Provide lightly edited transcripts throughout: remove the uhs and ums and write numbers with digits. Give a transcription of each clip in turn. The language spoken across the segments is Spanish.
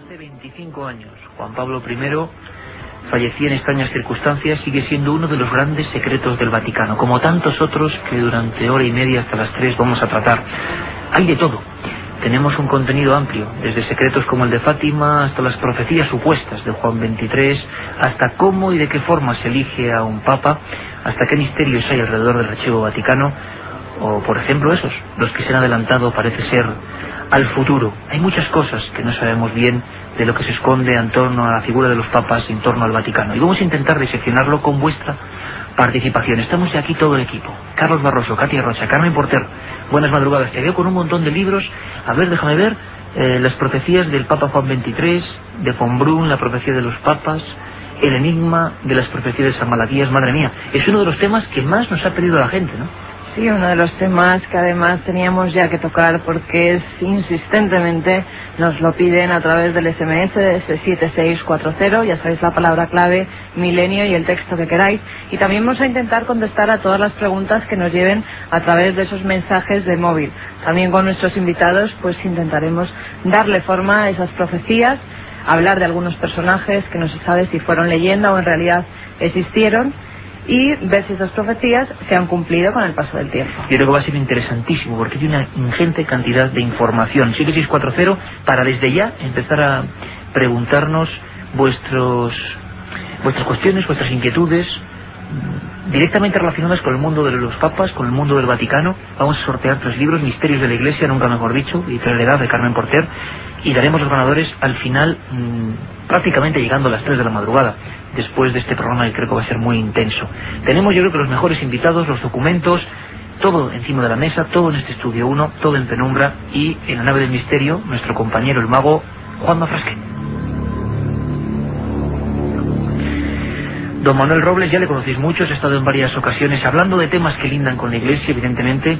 Hace 25 años, Juan Pablo I fallecía en extrañas circunstancias. Sigue siendo uno de los grandes secretos del Vaticano, como tantos otros que durante hora y media hasta las 3 vamos a tratar. Hay de todo. Tenemos un contenido amplio, desde secretos como el de Fátima hasta las profecías supuestas de Juan XXIII, hasta cómo y de qué forma se elige a un papa, hasta qué misterios hay alrededor del Archivo Vaticano, o por ejemplo esos, los que se han adelantado parece ser al futuro. Hay muchas cosas que no sabemos bien de lo que se esconde en torno a la figura de los papas, en torno al Vaticano, y vamos a intentar diseccionarlo con vuestra participación. Estamos ya aquí todo el equipo: Carlos Barroso, Katia Rocha, Carmen Porter. Buenas madrugadas. Te veo con un montón de libros. A ver, déjame ver. Las profecías del Papa Juan XXIII, de von Brunn, la profecía de los papas, el enigma de las profecías de San Malaquías. Madre mía, es uno de los temas que más nos ha pedido la gente, ¿no? Sí, uno de los temas que además teníamos ya que tocar porque es insistentemente nos lo piden a través del SMS de 7640, ya sabéis la palabra clave, milenio y el texto que queráis. Y también vamos a intentar contestar a todas las preguntas que nos lleven a través de esos mensajes de móvil. También con nuestros invitados pues intentaremos darle forma a esas profecías, hablar de algunos personajes que no se sabe si fueron leyenda o en realidad existieron, y ver si esas profecías se han cumplido con el paso del tiempo. Yo creo que va a ser interesantísimo porque hay una ingente cantidad de información. 7640 para desde ya empezar a preguntarnos vuestras cuestiones, vuestras inquietudes directamente relacionadas con el mundo de los papas, con el mundo del Vaticano. Vamos a sortear 3 libros: Misterios de la Iglesia, nunca mejor dicho, y Edad, de Carmen Porter, y daremos los ganadores al final, prácticamente llegando a las 3 de la madrugada, después de este programa que creo que va a ser muy intenso. Tenemos, yo creo que los mejores invitados, los documentos, todo encima de la mesa, todo en este estudio 1, todo en penumbra, y en la nave del misterio, nuestro compañero el mago Juanma Frasquet. Don Manuel Robles, ya le conocéis muchos, ha estado en varias ocasiones hablando de temas que lindan con la Iglesia, evidentemente.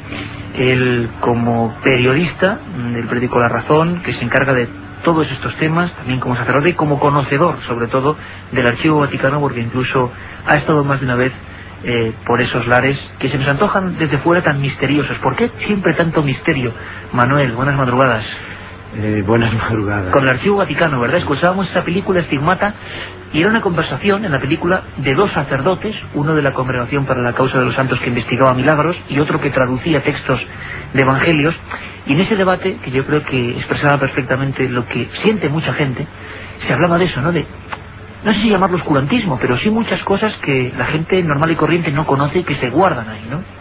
Él, como periodista del periódico La Razón, que se encarga de todos estos temas, también como sacerdote y como conocedor, sobre todo, del Archivo Vaticano, porque incluso ha estado más de una vez por esos lares que se nos antojan desde fuera tan misteriosos. ¿Por qué siempre tanto misterio? Manuel, buenas madrugadas. Buenas madrugadas. Con el Archivo Vaticano, ¿verdad? Escuchábamos esa película Estigmata y era una conversación en la película de 2 sacerdotes, uno de la Congregación para la Causa de los Santos que investigaba milagros y otro que traducía textos de evangelios, y en ese debate, que yo creo que expresaba perfectamente lo que siente mucha gente, se hablaba de eso, ¿no? De, no sé si llamarlo oscurantismo, pero sí muchas cosas que la gente normal y corriente no conoce y que se guardan ahí, ¿no?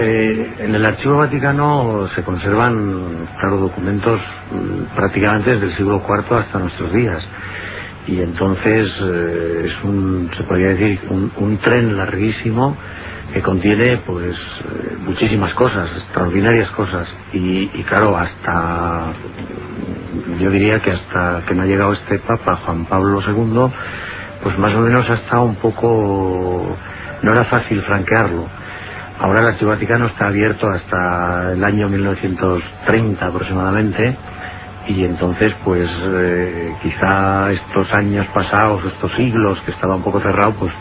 En el Archivo Vaticano se conservan, claro, documentos prácticamente desde el siglo IV hasta nuestros días, y entonces se podría decir un tren larguísimo que contiene pues muchísimas cosas, extraordinarias cosas, y claro, yo diría que hasta que no ha llegado este Papa Juan Pablo II, pues más o menos ha estado un poco, no era fácil franquearlo. Ahora el Archivo Vaticano está abierto hasta el año 1930 aproximadamente, y entonces pues quizá estos años pasados, estos siglos que estaba un poco cerrado, pues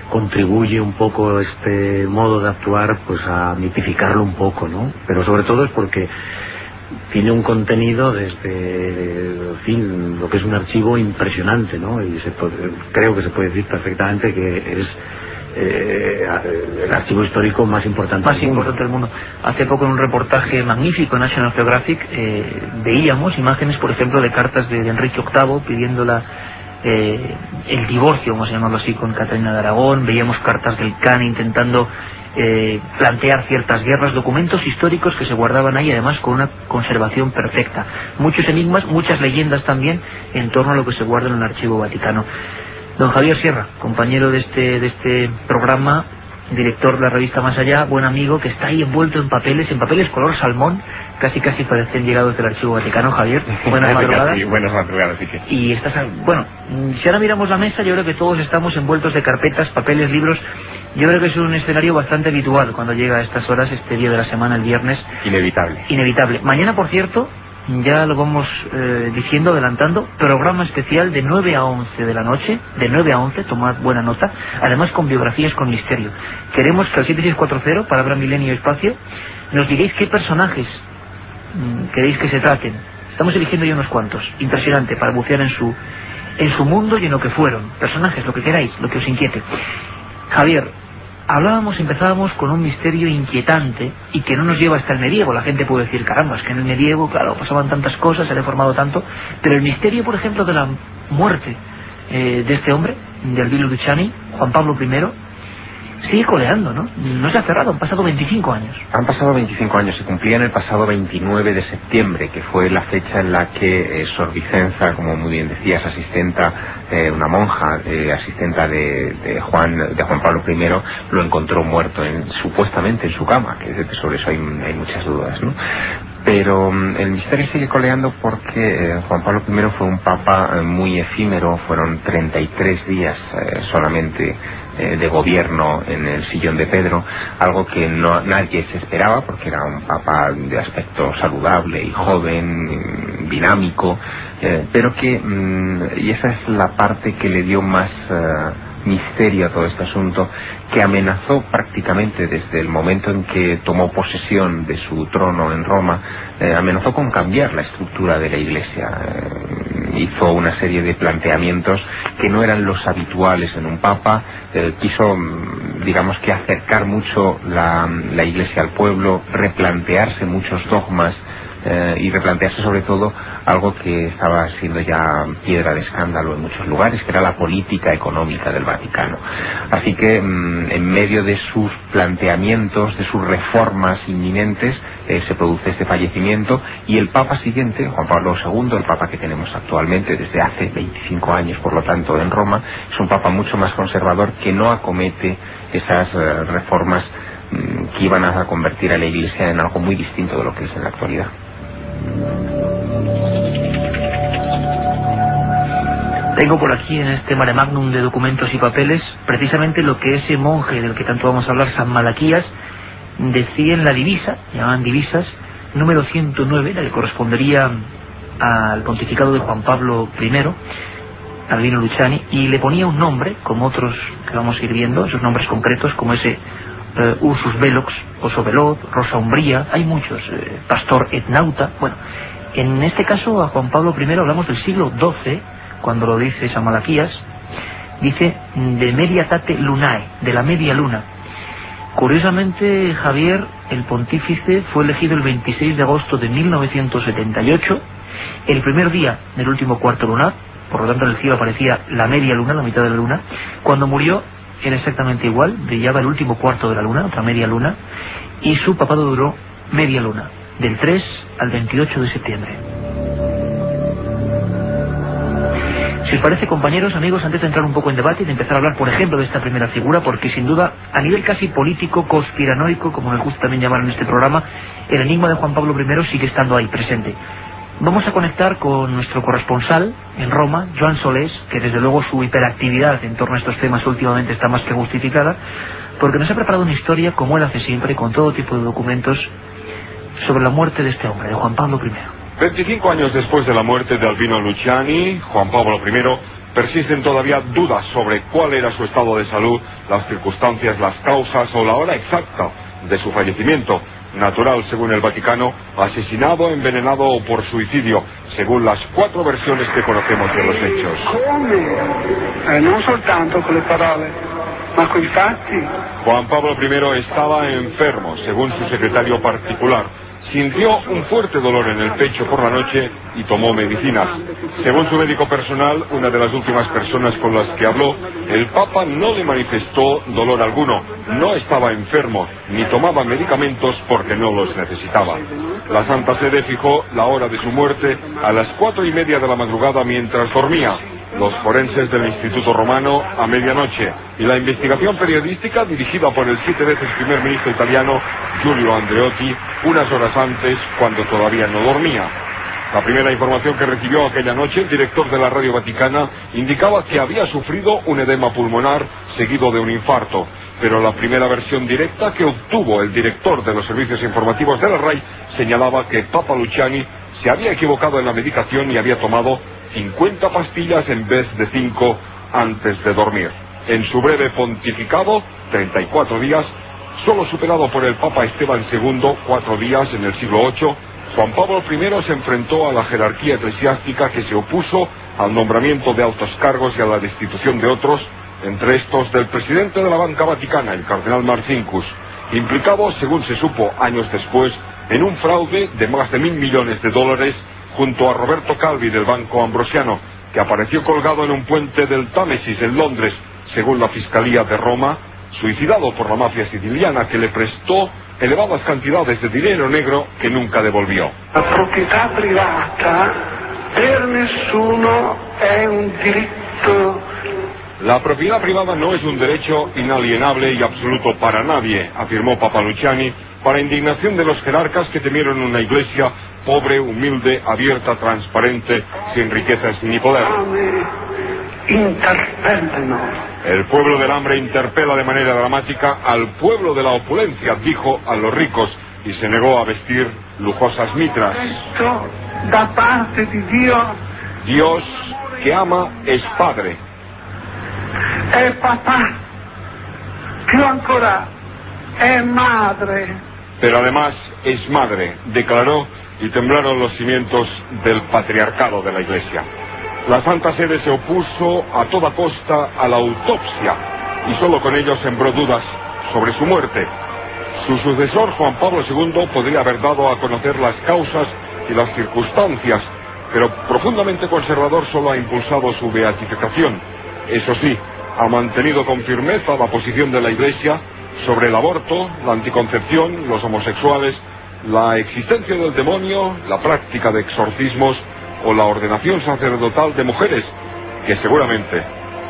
contribuye un poco este modo de actuar pues a mitificarlo un poco, ¿no? Pero sobre todo es porque tiene un contenido desde, en fin, lo que es un archivo impresionante, ¿no? Y creo que se puede decir perfectamente que es el archivo histórico más importante del mundo. Hace poco en un reportaje magnífico en National Geographic veíamos imágenes, por ejemplo, de cartas de Enrique VIII pidiendo el divorcio, vamos a llamarlo así, con Catalina de Aragón. Veíamos cartas del Can intentando plantear ciertas guerras, documentos históricos que se guardaban ahí, además con una conservación perfecta. Muchos enigmas, muchas leyendas también en torno a lo que se guarda en el Archivo Vaticano. Don Javier Sierra, compañero de este programa, director de la revista Más Allá, buen amigo, que está ahí envuelto en papeles color salmón, casi parecen llegados del Archivo Vaticano. Javier, buenas madrugadas. Sí, buenas madrugadas, sí que. Y bueno, si ahora miramos la mesa, yo creo que todos estamos envueltos de carpetas, papeles, libros. Yo creo que es un escenario bastante habitual cuando llega a estas horas, este día de la semana, el viernes. Inevitable. Mañana, por cierto, ya lo vamos diciendo, adelantando, programa especial de 9 a 11 de la noche, de 9 a 11, tomad buena nota, además con biografías con misterio. Queremos que al 7640, palabra milenio y espacio, nos diréis qué personajes queréis que se traten. Estamos eligiendo ya unos cuantos. Impresionante, para bucear en su mundo y en lo que fueron. Personajes, lo que queráis, lo que os inquiete. Javier, empezábamos con un misterio inquietante y que no nos lleva hasta el medievo. La gente puede decir, caramba, es que en el medievo, claro, pasaban tantas cosas, se ha deformado tanto. Pero el misterio, por ejemplo, de la muerte de este hombre, de Albino Luciani, Juan Pablo I, sigue coleando, ¿no? No se ha cerrado, han pasado 25 años. Han pasado 25 años, se cumplían el pasado 29 de septiembre, que fue la fecha en la que Sor Vicenza, como muy bien decías, asistenta, una monja, asistenta de Juan Pablo I, lo encontró muerto supuestamente en su cama, que sobre eso hay muchas dudas, ¿no? Pero el misterio sigue coleando porque Juan Pablo I fue un papa muy efímero, fueron 33 días solamente de gobierno en el sillón de Pedro, algo que nadie se esperaba porque era un papa de aspecto saludable y joven, dinámico, pero que, y esa es la parte que le dio más misterio a todo este asunto, que amenazó prácticamente desde el momento en que tomó posesión de su trono en Roma, amenazó con cambiar la estructura de la Iglesia. Hizo una serie de planteamientos que no eran los habituales en un papa, quiso, digamos que acercar mucho la Iglesia al pueblo, replantearse muchos dogmas, y replantearse sobre todo algo que estaba siendo ya piedra de escándalo en muchos lugares, que era la política económica del Vaticano. Así que en medio de sus planteamientos, de sus reformas inminentes, se produce este fallecimiento, y el Papa siguiente, Juan Pablo II, el Papa que tenemos actualmente desde hace 25 años, por lo tanto, en Roma, es un Papa mucho más conservador, que no acomete esas reformas que iban a convertir a la Iglesia en algo muy distinto de lo que es en la actualidad. Tengo por aquí en este mare magnum de documentos y papeles precisamente lo que ese monje del que tanto vamos a hablar, San Malaquías, decía en la divisa, llamaban divisas, número 109, la que correspondería al pontificado de Juan Pablo I, Albino Luciani, y le ponía un nombre, como otros que vamos a ir viendo, esos nombres concretos, como ese Ursus Velox, Oso Velot, Rosa Umbría, hay muchos, Pastor et Nauta. Bueno, en este caso a Juan Pablo I hablamos del siglo XII, cuando lo dice San Malaquías, dice de Mediatate Lunae, de la media luna. Curiosamente, Javier, el pontífice fue elegido el 26 de agosto de 1978, el primer día del último cuarto lunar, por lo tanto en el cielo aparecía la media luna, la mitad de la luna. Cuando murió era exactamente igual, brillaba el último cuarto de la luna, otra media luna, y su papado duró media luna, del 3 al 28 de septiembre. Si os parece, compañeros, amigos, antes de entrar un poco en debate y de empezar a hablar, por ejemplo, de esta primera figura, porque sin duda, a nivel casi político, conspiranoico, como nos gusta también llamar en este programa, el enigma de Juan Pablo I sigue estando ahí, presente. Vamos a conectar con nuestro corresponsal en Roma, Joan Solés, que desde luego su hiperactividad en torno a estos temas últimamente está más que justificada, porque nos ha preparado una historia, como él hace siempre, con todo tipo de documentos, sobre la muerte de este hombre, de Juan Pablo I. 25 años después de la muerte de Albino Luciani, Juan Pablo I, persisten todavía dudas sobre cuál era su estado de salud, las circunstancias, las causas o la hora exacta de su fallecimiento. Natural, según el Vaticano, asesinado, envenenado o por suicidio, según las 4 versiones que conocemos de los hechos. Come? Non soltanto con le parole, ma coi fatti. Juan Pablo I estaba enfermo, según su secretario particular. Sintió un fuerte dolor en el pecho por la noche y tomó medicinas. Según su médico personal, una de las últimas personas con las que habló, el Papa no le manifestó dolor alguno, no estaba enfermo, ni tomaba medicamentos porque no los necesitaba. La Santa Sede fijó la hora de su muerte a las 4:30 de la madrugada mientras dormía. Los forenses del Instituto Romano a medianoche, y la investigación periodística dirigida por el 7 veces primer ministro italiano Giulio Andreotti unas horas antes, cuando todavía no dormía. La primera información que recibió aquella noche el director de la Radio Vaticana indicaba que había sufrido un edema pulmonar seguido de un infarto, pero la primera versión directa que obtuvo el director de los servicios informativos de la RAI señalaba que Papa Luciani se había equivocado en la medicación y había tomado 50 pastillas en vez de 5 antes de dormir. En su breve pontificado, 34 días, solo superado por el Papa Esteban II, 4 días en el siglo VIII, Juan Pablo I se enfrentó a la jerarquía eclesiástica que se opuso al nombramiento de altos cargos y a la destitución de otros, entre estos del presidente de la Banca Vaticana, el cardenal Marcinkus, implicado, según se supo años después, en un fraude de más de $1.000 millones junto a Roberto Calvi del Banco Ambrosiano, que apareció colgado en un puente del Támesis en Londres, según la Fiscalía de Roma, suicidado por la mafia siciliana que le prestó elevadas cantidades de dinero negro que nunca devolvió. La proprietà privata per nessuno è un diritto. La propiedad privada no es un derecho inalienable y absoluto para nadie, afirmó Papa Luciani, para indignación de los jerarcas que temieron una iglesia pobre, humilde, abierta, transparente, sin riquezas ni poder. El pueblo del hambre interpela de manera dramática al pueblo de la opulencia, dijo a los ricos, y se negó a vestir lujosas mitras. Esto da parte di Dio. Dios, que ama, es Padre. È papà. Più ancora, è madre. Pero además es madre, declaró, y temblaron los cimientos del patriarcado de la Iglesia. La Santa Sede se opuso a toda costa a la autopsia y solo con ello sembró dudas sobre su muerte. Su sucesor, Juan Pablo II, podría haber dado a conocer las causas y las circunstancias, pero profundamente conservador solo ha impulsado su beatificación. Eso sí, ha mantenido con firmeza la posición de la Iglesia sobre el aborto, la anticoncepción, los homosexuales, la existencia del demonio, la práctica de exorcismos o la ordenación sacerdotal de mujeres, que seguramente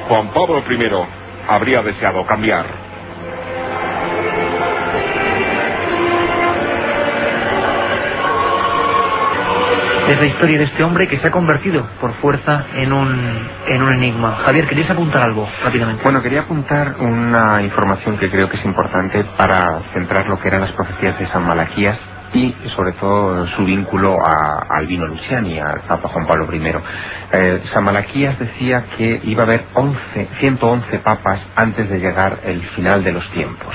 Juan Pablo I habría deseado cambiar. Es la historia de este hombre que se ha convertido por fuerza en un enigma. Javier, ¿querías apuntar algo rápidamente? Bueno, quería apuntar una información que creo que es importante para centrar lo que eran las profecías de San Malaquías y sobre todo su vínculo a Albino Luciani, al Papa Juan Pablo I. San Malaquías decía que iba a haber 111 papas antes de llegar el final de los tiempos.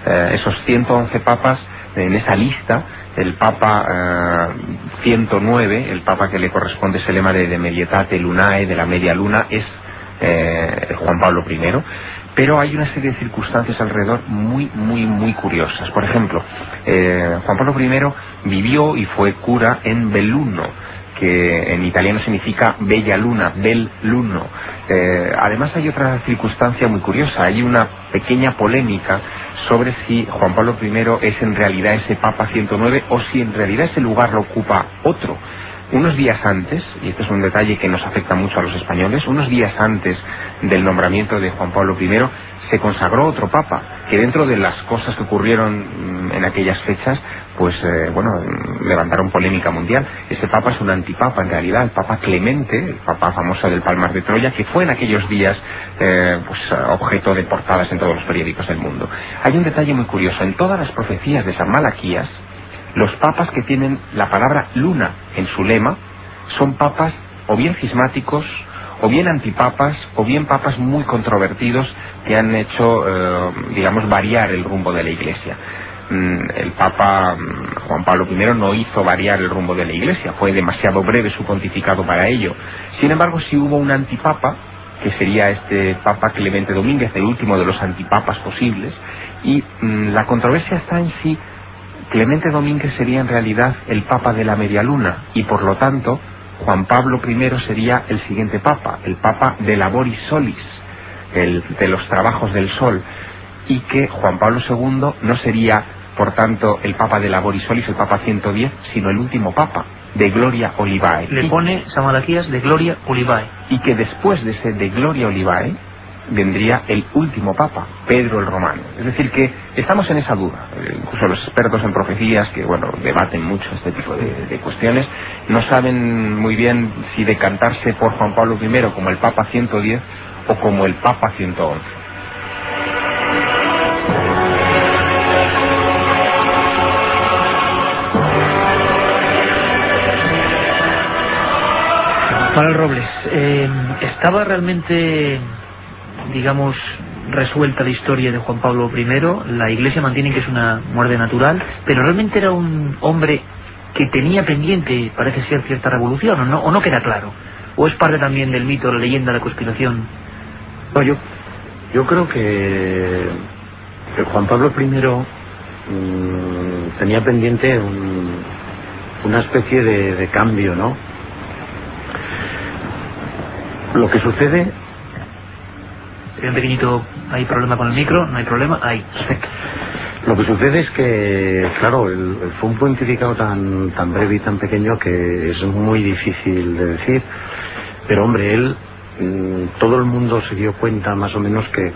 Esos 111 papas, en esa lista, el Papa 109, el Papa que le corresponde ese lema de Medietate Lunae, de la media luna, es Juan Pablo I. Pero hay una serie de circunstancias alrededor muy curiosas. Por ejemplo, Juan Pablo I vivió y fue cura en Belluno, que en italiano significa bella luna, bel luno. Además hay otra circunstancia muy curiosa, hay una pequeña polémica sobre si Juan Pablo I es en realidad ese Papa 109 o si en realidad ese lugar lo ocupa otro. Unos días antes, y este es un detalle que nos afecta mucho a los españoles, unos días antes del nombramiento de Juan Pablo I se consagró otro Papa, que dentro de las cosas que ocurrieron en aquellas fechas, pues levantaron polémica mundial. Ese Papa es un antipapa en realidad, el Papa Clemente, el Papa famoso del Palmar de Troya, que fue en aquellos días objeto de portadas en todos los periódicos del mundo. Hay un detalle muy curioso, en todas las profecías de San Malaquías, los papas que tienen la palabra luna en su lema son papas o bien cismáticos, o bien antipapas, o bien papas muy controvertidos que han hecho, variar el rumbo de la Iglesia. El Papa Juan Pablo I no hizo variar el rumbo de la Iglesia, fue demasiado breve su pontificado para ello. Sin embargo, sí hubo un antipapa, que sería este Papa Clemente Domínguez, el último de los antipapas posibles, y la controversia está en si Clemente Domínguez sería en realidad el Papa de la media luna, y por lo tanto Juan Pablo I sería el siguiente Papa, el Papa de Laboris Solis, de los trabajos del sol, y que Juan Pablo II no sería, por tanto, el Papa de Laboris Solis, el Papa 110, sino el último Papa, de Gloria Olivae. Le pone San Malaquías de Gloria Olivae. Y que después de ese de Gloria Olivae vendría el último Papa, Pedro el Romano. Es decir, que estamos en esa duda. Incluso los expertos en profecías, que debaten mucho este tipo de cuestiones, no saben muy bien si decantarse por Juan Pablo I como el Papa 110 o como el Papa 111. Manuel Robles, ¿estaba realmente, resuelta la historia de Juan Pablo I? La Iglesia mantiene que es una muerte natural, pero realmente era un hombre que tenía pendiente, parece ser, cierta revolución, o no queda claro, o es parte también del mito, la leyenda, la conspiración. No, yo creo que Juan Pablo I tenía pendiente una especie de cambio, ¿no? Lo que sucede... Un pequeñito, ¿hay problema con el micro? ¿No hay problema? Ahí, perfecto. Lo que sucede es que, claro, fue un pontificado tan breve y tan pequeño que es muy difícil de decir. Pero hombre, él, todo el mundo se dio cuenta más o menos que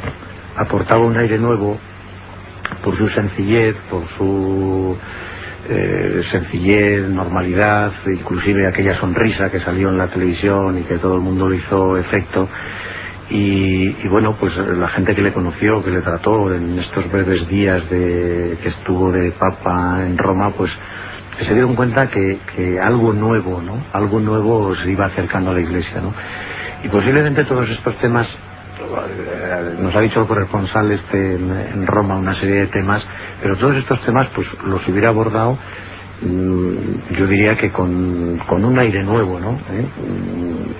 aportaba un aire nuevo por su sencillez, por su sencillez, normalidad, inclusive aquella sonrisa que salió en la televisión y que todo el mundo le hizo efecto. Y bueno, pues la gente que le conoció, que le trató en estos breves días que estuvo de Papa en Roma, pues se dieron cuenta que algo nuevo, ¿no? Algo nuevo se iba acercando a la Iglesia, ¿no? Y posiblemente todos estos temas, nos ha dicho el corresponsal en Roma una serie de temas, pero todos estos temas pues los hubiera abordado, yo diría que con un aire nuevo, ¿no?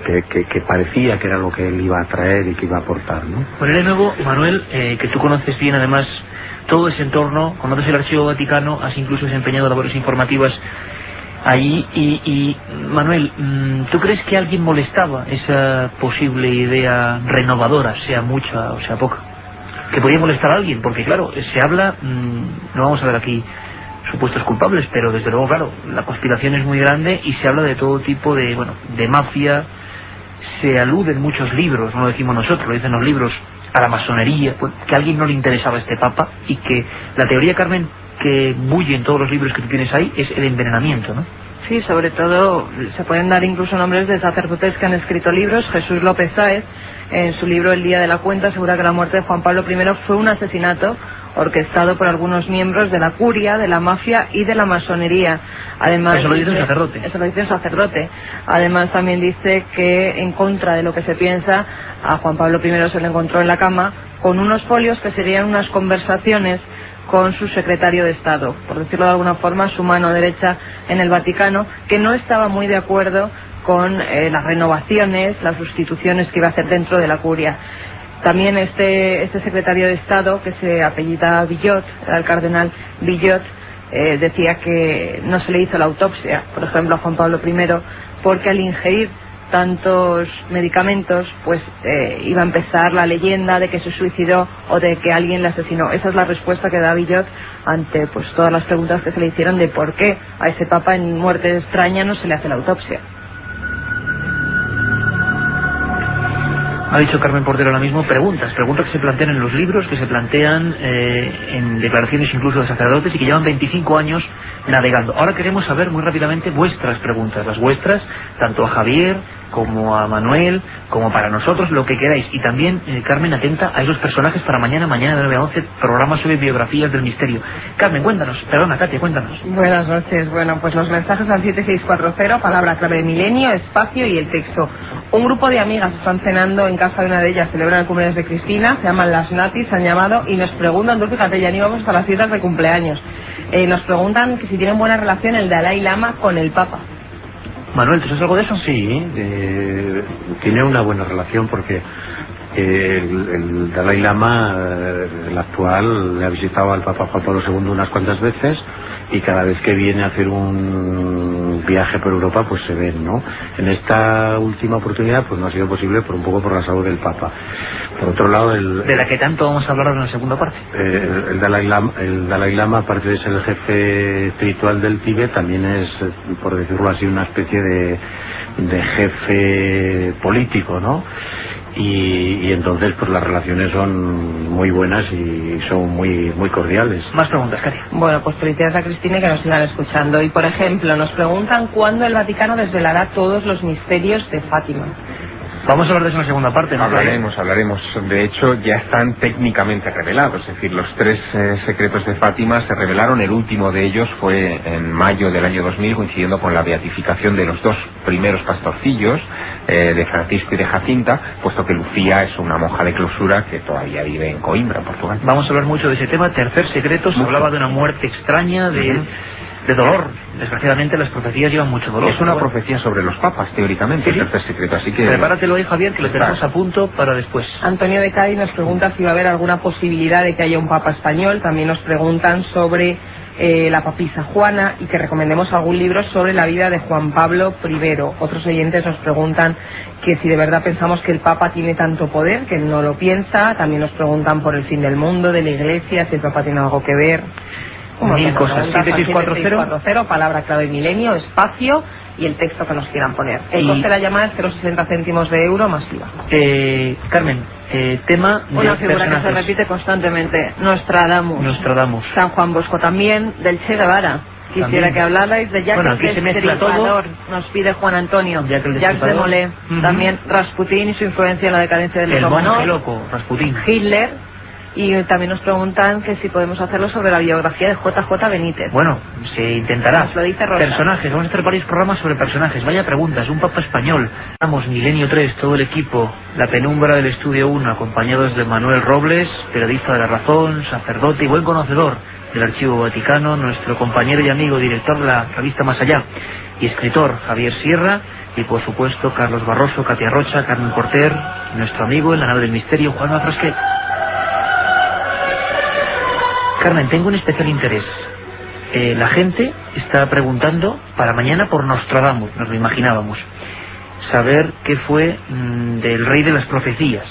Que parecía que era lo que él iba a traer y que iba a aportar, ¿no? Con aire nuevo, Manuel, que tú conoces bien además todo ese entorno, conoces el Archivo Vaticano, has incluso desempeñado labores informativas allí, y Manuel, ¿tú crees que alguien molestaba esa posible idea renovadora, sea mucha o sea poca? Que podía molestar a alguien, porque claro, se habla, no vamos a ver aquí supuestos culpables, pero desde luego, claro, la conspiración es muy grande y se habla de todo tipo de mafia, se alude en muchos libros, no lo decimos nosotros, lo dicen los libros, a la masonería, pues, que a alguien no le interesaba este papa, y que la teoría, Carmen, que bulle en todos los libros que tú tienes ahí es el envenenamiento, ¿no? Sí, sobre todo se pueden dar incluso nombres de sacerdotes que han escrito libros. Jesús López Sáez, en su libro El Día de la Cuenta, asegura que la muerte de Juan Pablo I fue un asesinato orquestado por algunos miembros de la curia, de la mafia y de la masonería. Además, eso lo dice un sacerdote. Eso lo dice un sacerdote. Además, también dice que, en contra de lo que se piensa, a Juan Pablo I se le encontró en la cama con unos folios que serían unas conversaciones con su secretario de Estado, por decirlo de alguna forma, su mano derecha en el Vaticano, que no estaba muy de acuerdo con las renovaciones, las sustituciones que iba a hacer dentro de la curia. También este secretario de Estado, que se apellida Villot, era el cardenal Villot, decía que no se le hizo la autopsia, por ejemplo, a Juan Pablo I, porque al ingerir tantos medicamentos, pues iba a empezar la leyenda de que se suicidó o de que alguien le asesinó. Esa es la respuesta que da Villot ante pues todas las preguntas que se le hicieron de por qué a ese papa en muerte extraña no se le hace la autopsia. Ha dicho Carmen Portero ahora mismo, preguntas que se plantean en los libros, que se plantean en declaraciones incluso de sacerdotes y que llevan 25 años navegando. Ahora queremos saber muy rápidamente vuestras preguntas, las vuestras, tanto a Javier como a Manuel, como para nosotros, lo que queráis. Y también, Carmen, atenta a esos personajes para mañana de 9 a 11, programa sobre biografías del misterio. Carmen, cuéntanos, perdona, Katia, cuéntanos. Buenas noches. Bueno, pues los mensajes al 7640, palabra clave de milenio, espacio y el texto. Un grupo de amigas están cenando en casa de una de ellas, celebran el cumpleaños de Cristina, se llaman las Natis, se han llamado y nos preguntan, tú fíjate, ya ni vamos hasta las fiestas de cumpleaños. Nos preguntan que si tienen buena relación el Dalai Lama con el Papa. Manuel, ¿tú sabes algo de eso? Sí, tiene una buena relación porque el Dalai Lama, el actual, le ha visitado al Papa Juan Pablo II unas cuantas veces y cada vez que viene a hacer un viaje por Europa pues se ven, ¿no? En esta última oportunidad pues no ha sido posible un poco por la salud del Papa. Por otro lado, de la que tanto vamos a hablar en la segunda parte. El Dalai Lama, aparte de ser el jefe espiritual del Tíbet, también es, por decirlo así, una especie de jefe político, ¿no? Y entonces pues las relaciones son muy buenas y son muy cordiales. Más preguntas, Katia. Bueno, pues felicidades a Cristina y que nos sigan escuchando. Y por ejemplo, nos preguntan cuándo el Vaticano desvelará todos los misterios de Fátima. Vamos a hablar de eso en la segunda parte, ¿no? Hablaremos. De hecho, ya están técnicamente revelados. Es decir, los 3 secretos de Fátima se revelaron. El último de ellos fue en mayo del año 2000, coincidiendo con la beatificación de los 2 primeros pastorcillos, de Francisco y de Jacinta, puesto que Lucía es una monja de clausura que todavía vive en Coimbra, Portugal. Vamos a hablar mucho de ese tema. Tercer secreto, se hablaba de una muerte extraña, de de dolor. Desgraciadamente las profecías llevan mucho dolor. Es una profecía sobre los papas, teóricamente, el tercer secreto, así que... Prepáratelo ahí, Javier, que lo tenemos a punto para después. Antonio de Cádiz nos pregunta si va a haber alguna posibilidad de que haya un papa español. También nos preguntan sobre la papisa Juana y que recomendemos algún libro sobre la vida de Juan Pablo I. Otros oyentes nos preguntan que si de verdad pensamos que el papa tiene tanto poder, que no lo piensa. También nos preguntan por el fin del mundo, de la iglesia, si el papa tiene algo que ver. Mil cosas. 7640, palabra clave milenio, espacio y el texto que nos quieran poner. El coste de la llamada es 0,60 céntimos de euro más IVA. Carmen, tema de una figura personajes. que se repite constantemente, Nostradamus. San Juan Bosco también, del Che Guevara. Quisiera También. que hablarais de Jacques Aquí se mezcla Destripador, nos pide Juan Antonio. Jacques de Molay, también Rasputín y su influencia en la decadencia del El monje Romanov, loco, Rasputín. Hitler. Y también nos preguntan que si podemos hacerlo sobre la biografía de JJ Benítez. Bueno, se intentará. Nos lo dice Rosa. Personajes, vamos a hacer varios programas sobre personajes. Vaya preguntas, un papa español. Vamos, Milenio 3, todo el equipo. La penumbra del Estudio 1, acompañados de Manuel Robles, periodista de La Razón, sacerdote y buen conocedor del Archivo Vaticano, nuestro compañero y amigo, director de la revista Más Allá, y escritor Javier Sierra, y por supuesto Carlos Barroso, Katia Rocha, Carmen Porter, nuestro amigo en la nave del misterio, Juanma Frasquet. Carmen, tengo un especial interés. La gente está preguntando para mañana por Nostradamus, nos lo imaginábamos. Saber qué fue del rey de las profecías.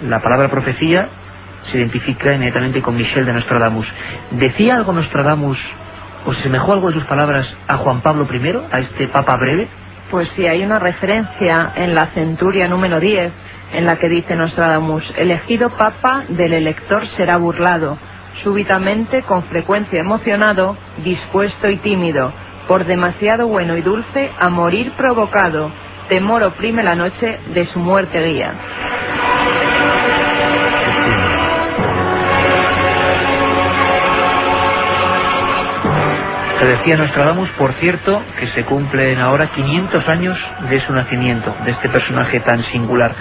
La palabra profecía se identifica inmediatamente con Michel de Nostradamus. ¿Decía algo Nostradamus, o se semejó algo de sus palabras a Juan Pablo I, a este papa breve? Pues sí, hay una referencia en la centuria número 10, en la que dice Nostradamus: elegido papa del elector será burlado, súbitamente, con frecuencia emocionado, dispuesto y tímido, por demasiado bueno y dulce, a morir provocado, temor oprime la noche, de su muerte guía. Se decía Nostradamus, por cierto, que se cumplen ahora 500 años de su nacimiento, de este personaje tan singular.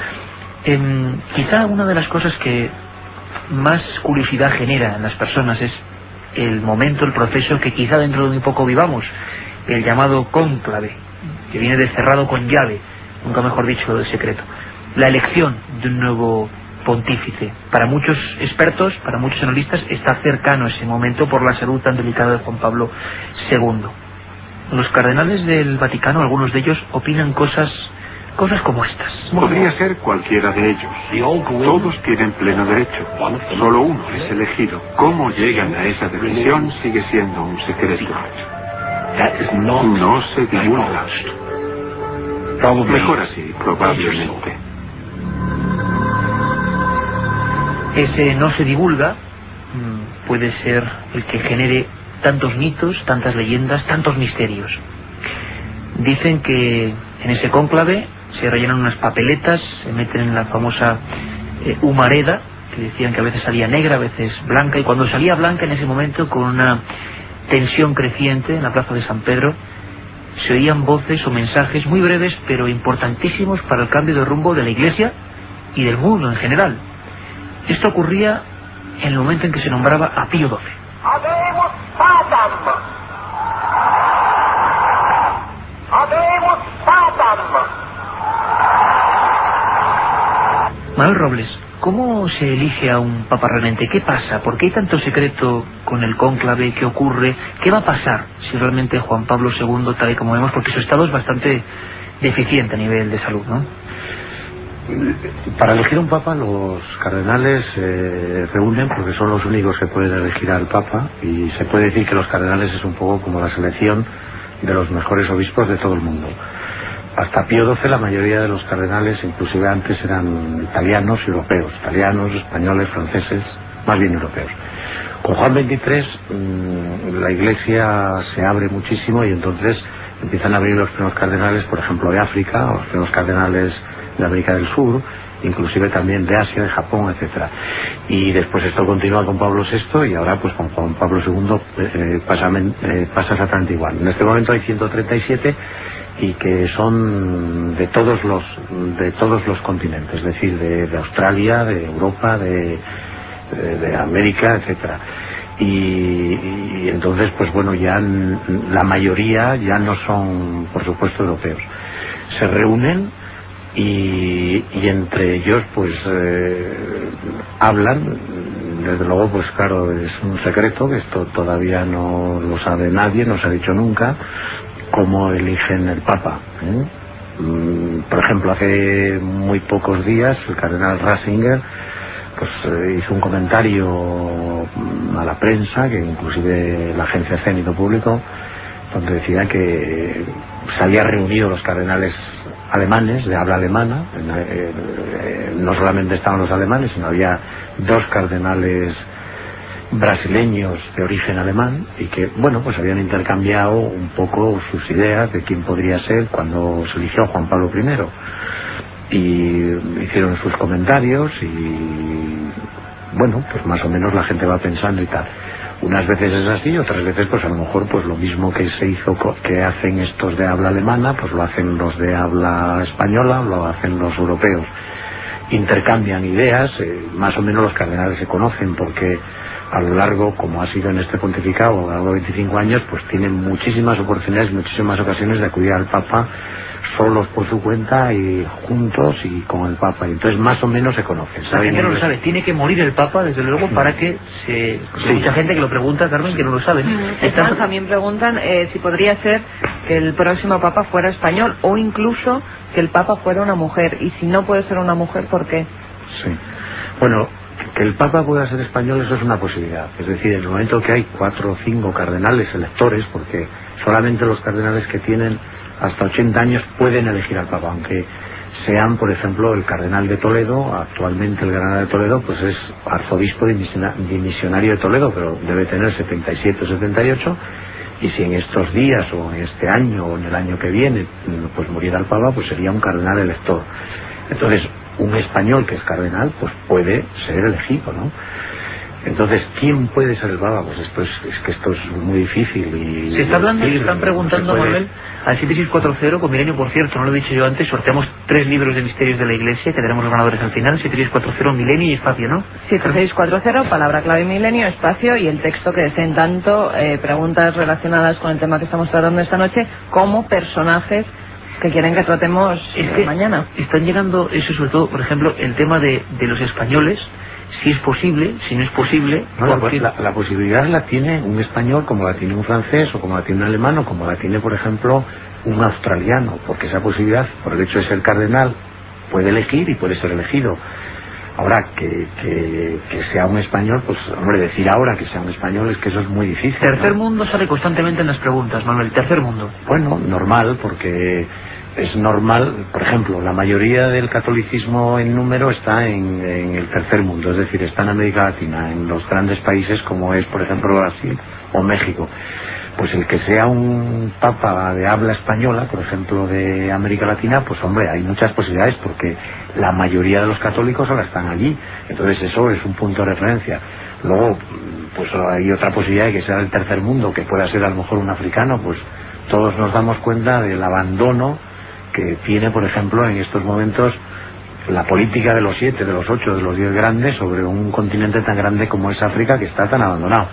Quizá una de las cosas que más curiosidad genera en las personas es el momento, el proceso que quizá dentro de muy poco vivamos, el llamado cónclave, que viene de cerrado con llave, nunca mejor dicho, del secreto. La elección de un nuevo pontífice. Para muchos expertos, para muchos analistas, está cercano ese momento por la salud tan delicada de Juan Pablo II. Los cardenales del Vaticano, algunos de ellos, opinan cosas como estas. Podría ser cualquiera de ellos. Todos tienen pleno derecho. Solo uno es elegido. Cómo llegan a esa decisión sigue siendo un secreto. No se divulga. Mejor así, probablemente. Ese no se divulga puede ser el que genere tantos mitos, tantas leyendas, tantos misterios. Dicen que en ese cónclave se rellenan unas papeletas, se meten en la famosa humareda, que decían que a veces salía negra, a veces blanca, y cuando salía blanca, en ese momento, con una tensión creciente en la plaza de San Pedro, se oían voces o mensajes muy breves pero importantísimos para el cambio de rumbo de la Iglesia y del mundo en general. Esto ocurría en el momento en que se nombraba a Pío XII. Habemus patam. Habemus patam. Manuel Robles, ¿cómo se elige a un papa realmente? ¿Qué pasa? ¿Por qué hay tanto secreto con el cónclave? ¿Qué ocurre? ¿Qué va a pasar si realmente Juan Pablo II, tal y como vemos, porque su estado es bastante deficiente a nivel de salud, ¿no? Para elegir un papa, los cardenales se reúnen porque son los únicos que pueden elegir al papa, y se puede decir que los cardenales es un poco como la selección de los mejores obispos de todo el mundo. Hasta Pío XII la mayoría de los cardenales, inclusive antes, eran italianos y europeos, italianos, españoles, franceses, más bien europeos. Con Juan XXIII la Iglesia se abre muchísimo, y entonces empiezan a venir los primeros cardenales, por ejemplo, de África, o los primeros cardenales de América del Sur, inclusive también de Asia, de Japón, etcétera. Y después esto continúa con Pablo VI, y ahora pues con Juan Pablo II pasa exactamente igual. En este momento hay 137, y que son de todos los continentes, es decir, de Australia, de Europa, de de América, etcétera. Y entonces, pues bueno, ya la mayoría ya no son, por supuesto, europeos. Se reúnen y entre ellos, pues hablan. Desde luego, pues claro, es un secreto, que esto todavía no lo sabe nadie, no se ha dicho nunca, cómo eligen el Papa. Por ejemplo, hace muy pocos días el cardenal Ratzinger pues hizo un comentario a la prensa, que inclusive la agencia Cenit publicó, donde decía que se habían reunido los cardenales alemanes, de habla alemana, no solamente estaban los alemanes, sino había 2 cardenales brasileños de origen alemán, y que, bueno, pues habían intercambiado un poco sus ideas de quién podría ser cuando se eligió Juan Pablo I. Y hicieron sus comentarios y, bueno, pues más o menos la gente va pensando y tal. Unas veces es así, otras veces pues a lo mejor pues lo mismo que se hizo, que hacen estos de habla alemana, pues lo hacen los de habla española, lo hacen los europeos. Intercambian ideas, más o menos los cardenales se conocen porque a lo largo, como ha sido en este pontificado, a lo largo de 25 años, pues tienen muchísimas oportunidades, muchísimas ocasiones de acudir al Papa solos por su cuenta y juntos y con el Papa, y entonces más o menos se conocen. La gente no lo sabe, tiene que morir el Papa, desde luego, para que se... Hay mucha gente que lo pregunta, Carmen, que no lo sabe. También preguntan si podría ser que el próximo Papa fuera español, o incluso que el Papa fuera una mujer, y si no puede ser una mujer, ¿por qué? Sí, bueno, que el Papa pueda ser español, eso es una posibilidad. Es decir, en el momento que hay 4 o 5 cardenales electores, porque solamente los cardenales que tienen hasta 80 años pueden elegir al Papa, aunque sean, por ejemplo, el cardenal de Toledo. Actualmente el cardenal de Toledo pues es arzobispo dimisionario de Toledo, pero debe tener 77 o 78, y si en estos días o en este año o en el año que viene pues muriera el Papa, pues sería un cardenal elector. Entonces un español que es cardenal pues puede ser elegido, ¿no? Entonces, ¿quién puede ser el Papa? Pues esto es que esto es muy difícil. Y se está hablando, y están preguntando, Manuel, al 7640, con Milenio, por cierto, no lo he dicho yo antes, sorteamos 3 libros de misterios de la Iglesia, que tenemos los ganadores al final. 7640, Milenio y Espacio, ¿no? 7640, palabra clave Milenio, Espacio, y el texto que deseen tanto preguntas relacionadas con el tema que estamos tratando esta noche, como personajes que quieren que tratemos mañana. Están llegando, eso sobre todo, por ejemplo, el tema de los españoles, si es posible, si no es posible. No, la posibilidad la tiene un español, como la tiene un francés, o como la tiene un alemán, o como la tiene, por ejemplo, un australiano, porque esa posibilidad, por el hecho de ser cardenal, puede elegir y puede ser elegido. Ahora, que sea un español, pues, hombre, decir ahora que sea un español es que eso es muy difícil. Tercer mundo sale constantemente en las preguntas, Manuel, tercer mundo. Bueno, normal, porque es normal, por ejemplo, la mayoría del catolicismo en número está en el tercer mundo, es decir, está en América Latina, en los grandes países como es, por ejemplo, Brasil o México. Pues el que sea un papa de habla española, por ejemplo, de América Latina, pues hombre, hay muchas posibilidades, porque la mayoría de los católicos ahora están allí, entonces eso es un punto de referencia. Luego, pues hay otra posibilidad de que sea el tercer mundo, que pueda ser a lo mejor un africano. Pues todos nos damos cuenta del abandono que tiene, por ejemplo, en estos momentos la política de los 7, de los 8, de los 10 grandes sobre un continente tan grande como es África, que está tan abandonado.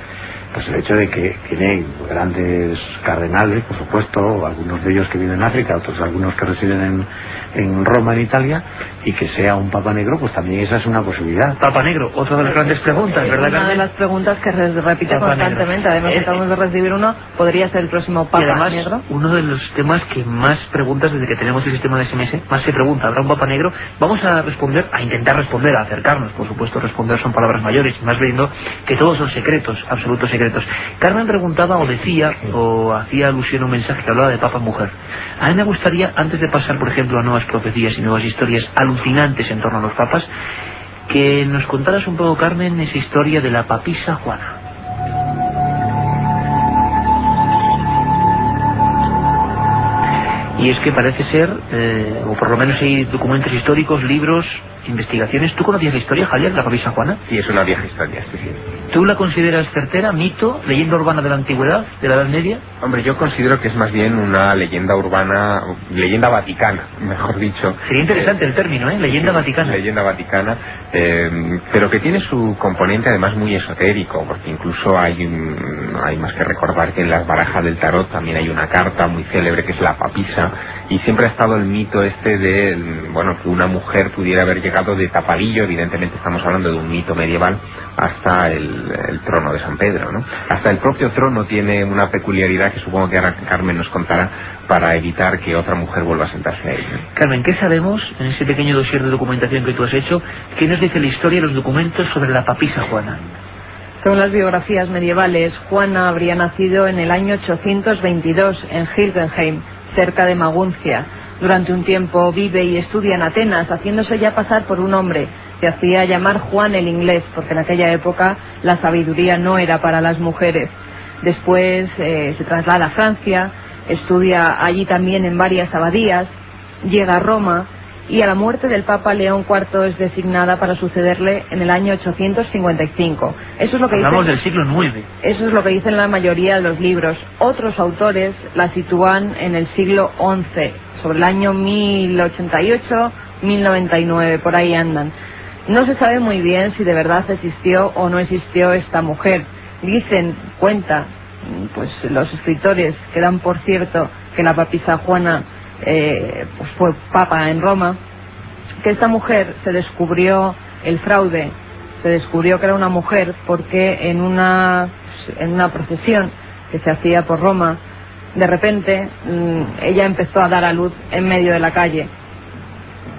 Pues el hecho de que tiene grandes cardenales, por supuesto, algunos de ellos que viven en África, otros algunos que residen en Roma, en Italia, y que sea un Papa negro, pues también esa es una posibilidad. Papa negro, otra de las grandes preguntas, ¿verdad, Carmen? Una de las preguntas que repite Papa constantemente, negro. Además acabamos de recibir uno, ¿podría ser el próximo Papa además, negro? Uno de los temas que más preguntas desde que tenemos el sistema de SMS, más se pregunta, ¿habrá un Papa negro? Vamos a responder, a intentar responder, a acercarnos, por supuesto, responder son palabras mayores, y más viendo que todos son secretos, absolutos secretos. Carmen preguntaba o decía, o hacía alusión a un mensaje que hablaba de Papa mujer. A mí me gustaría, antes de pasar, por ejemplo, a nuevas profecías y nuevas historias alucinantes en torno a los papas, que nos contaras un poco, Carmen, esa historia de la papisa Juana. Y es que parece ser, o por lo menos hay documentos históricos, libros, investigaciones. ¿Tú conocías la historia, Javier, de la papisa Juana? Sí, es una vieja historia, sí. ¿Tú la consideras certera, mito, leyenda urbana de la antigüedad, de la Edad Media? Hombre, yo considero que es más bien una leyenda urbana, leyenda vaticana, mejor dicho. Sería interesante el término, leyenda vaticana. Leyenda vaticana, pero que tiene su componente además muy esotérico, porque incluso hay más que recordar que en las barajas del tarot también hay una carta muy célebre que es la papisa, y siempre ha estado el mito este de, bueno, que una mujer pudiera haber llegado de tapadillo, evidentemente estamos hablando de un mito medieval, hasta el trono de San Pedro, ¿no? Hasta el propio trono tiene una peculiaridad que supongo que ahora Carmen nos contará para evitar que otra mujer vuelva a sentarse ahí, ¿no? Carmen, ¿qué sabemos en ese pequeño dossier de documentación que tú has hecho? ¿Qué nos dice la historia y los documentos sobre la papisa Juana? Según las biografías medievales, Juana habría nacido en el año 822 en Hilgenheim, cerca de Maguncia. Durante un tiempo vive y estudia en Atenas, haciéndose ya pasar por un hombre. Se hacía llamar Juan el Inglés, porque en aquella época la sabiduría no era para las mujeres. Después se traslada a Francia, estudia allí también en varias abadías, llega a Roma y a la muerte del Papa León IV es designada para sucederle en el año 855. Eso es lo que hablamos del siglo IX. Eso es lo que dicen la mayoría de los libros. Otros autores la sitúan en el siglo XI, sobre el año 1088, 1099, por ahí andan. No se sabe muy bien si de verdad existió o no existió esta mujer. Dicen, cuenta, pues los escritores que dan por cierto que la papisa Juana pues fue papa en Roma, que esta mujer se descubrió el fraude, se descubrió que era una mujer porque en una procesión que se hacía por Roma, de repente ella empezó a dar a luz en medio de la calle.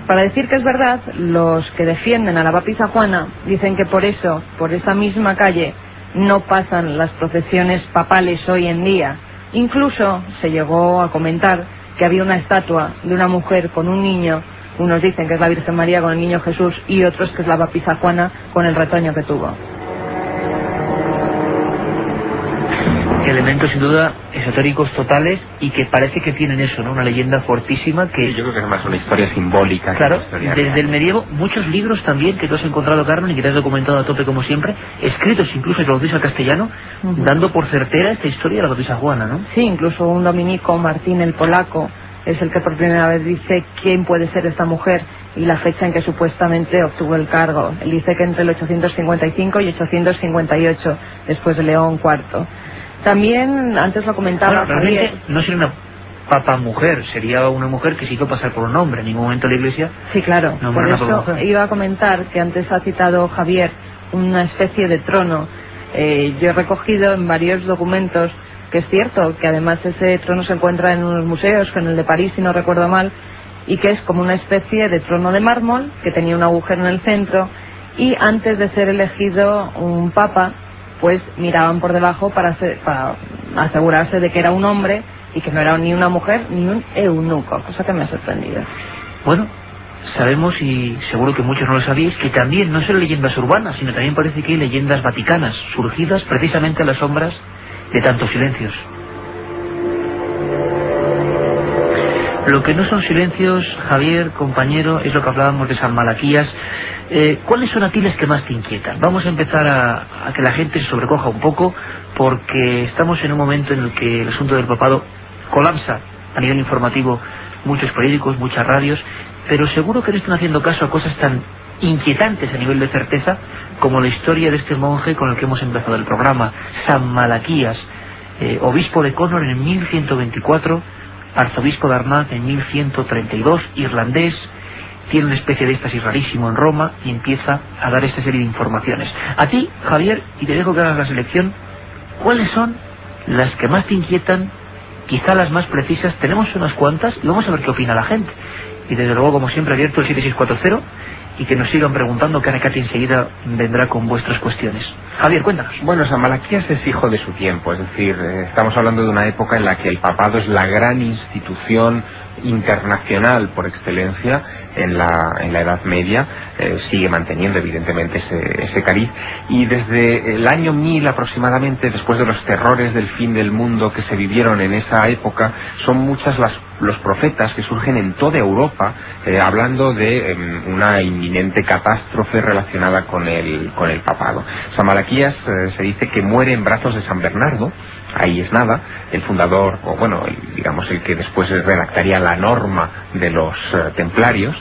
Para decir que es verdad, los que defienden a la papisa Juana dicen que por eso, por esa misma calle, no pasan las procesiones papales hoy en día. Incluso se llegó a comentar que había una estatua de una mujer con un niño, unos dicen que es la Virgen María con el niño Jesús y otros que es la papisa Juana con el retoño que tuvo. Elementos sin duda esotéricos totales y que parece que tienen eso, ¿no? Una leyenda fortísima que... Yo creo que es más una historia simbólica. Claro, que una historia desde real. el medievo, muchos libros también que tú has encontrado, Carmen, y que te has documentado a tope como siempre, escritos incluso traducidos al castellano, dando por certera esta historia de la papisa Juana, ¿no? Sí, incluso un dominico, Martín el Polaco, es el que por primera vez dice quién puede ser esta mujer y la fecha en que supuestamente obtuvo el cargo. Él dice que entre el 855 y 858, después de León IV. También, antes lo comentaba Javier... No sería una papa mujer, sería una mujer que se hizo pasar por un hombre. En ningún momento la Iglesia... Sí, claro, por eso iba a comentar que antes ha citado Javier una especie de trono. Yo he recogido en varios documentos que es cierto que además ese trono se encuentra en unos museos, que en el de París, si no recuerdo mal, y que es como una especie de trono de mármol que tenía un agujero en el centro, y antes de ser elegido un papa, pues miraban por debajo para asegurarse de que era un hombre y que no era ni una mujer ni un eunuco, cosa que me ha sorprendido. Bueno, sabemos, y seguro que muchos no lo sabéis, que también no son leyendas urbanas, sino también parece que hay leyendas vaticanas, surgidas precisamente a las sombras de tantos silencios. Lo que no son silencios, Javier, compañero, es lo que hablábamos de San Malaquías. ¿Cuáles son a ti las que más te inquietan? Vamos a empezar a que la gente se sobrecoja un poco, porque estamos en un momento en el que el asunto del papado colapsa a nivel informativo, muchos periódicos, muchas radios, pero seguro que no están haciendo caso a cosas tan inquietantes a nivel de certeza como la historia de este monje con el que hemos empezado el programa, San Malaquías, obispo de Connor en 1124, arzobispo de Armagh en 1132, irlandés, tiene una especie de éxtasis rarísimo en Roma y empieza a dar esta serie de informaciones. A ti, Javier, y te dejo que hagas la selección, ¿cuáles son las que más te inquietan? Quizá las más precisas. Tenemos unas cuantas y vamos a ver qué opina la gente. Y desde luego, como siempre, abierto el 7640 y que nos sigan preguntando, que Anacati enseguida vendrá con vuestras cuestiones. Javier, cuéntanos. Bueno, San Malaquías es hijo de su tiempo, es decir, estamos hablando de una época en la que el papado es la gran institución internacional por excelencia en la Edad Media, sigue manteniendo evidentemente ese cariz, y desde el año 1000 aproximadamente, después de los terrores del fin del mundo que se vivieron en esa época, son muchas las los profetas que surgen en toda Europa, hablando de una inminente catástrofe relacionada con el papado. San Malaquías se dice que muere en brazos de San Bernardo. Ahí es nada, el fundador, o bueno, digamos el que después redactaría la norma de los templarios,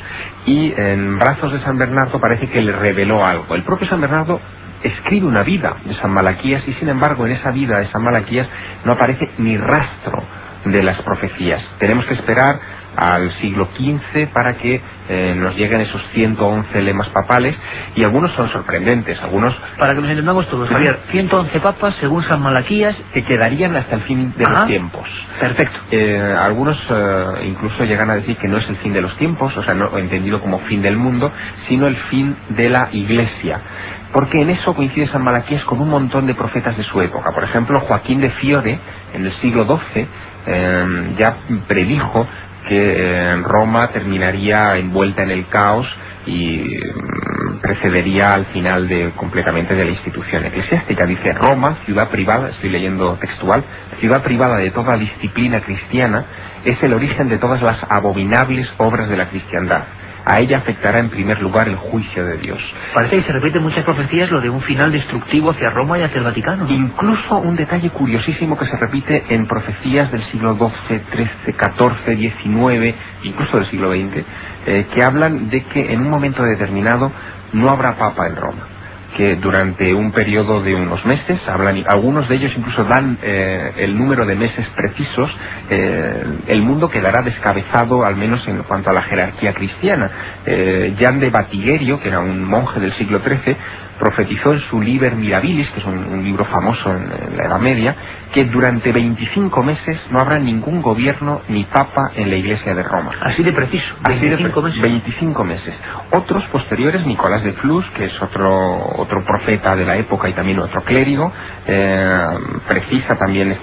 y en brazos de San Bernardo parece que le reveló algo. El propio San Bernardo escribe una vida de San Malaquías y sin embargo en esa vida de San Malaquías no aparece ni rastro de las profecías. Tenemos que esperar al siglo XV para que nos lleguen esos 111 lemas papales, y algunos son sorprendentes, algunos... Para que nos entendamos todos, Javier, 111 papas según San Malaquías que quedarían hasta el fin de los tiempos. Perfecto. Algunos incluso llegan a decir que no es el fin de los tiempos, o sea, no entendido como fin del mundo, sino el fin de la Iglesia. Porque en eso coincide San Malaquías con un montón de profetas de su época. Por ejemplo, Joaquín de Fiore, en el siglo XII, ya predijo que Roma terminaría envuelta en el caos y precedería al final completamente de la institución eclesiástica. Dice: Roma, ciudad privada, estoy leyendo textual, ciudad privada de toda disciplina cristiana, es el origen de todas las abominables obras de la cristiandad. A ella afectará en primer lugar el juicio de Dios. Parece que se repite en muchas profecías lo de un final destructivo hacia Roma y hacia el Vaticano. Incluso un detalle curiosísimo que se repite en profecías del siglo XII, XIII, XIV, XIX, incluso del siglo XX, que hablan de que en un momento determinado no habrá papa en Roma, que durante un periodo de unos meses, algunos de ellos incluso dan el número de meses precisos, el mundo quedará descabezado, al menos en cuanto a la jerarquía cristiana. Jan de Batigerio, que era un monje del siglo XIII, profetizó en su Liber Mirabilis, que es un libro famoso en la Edad Media, que durante 25 meses no habrá ningún gobierno ni papa en la Iglesia de Roma. Así de preciso, 25 meses. 25 meses. Otros posteriores, Nicolás de Flus, que es otro profeta de la época y también otro clérigo, precisa también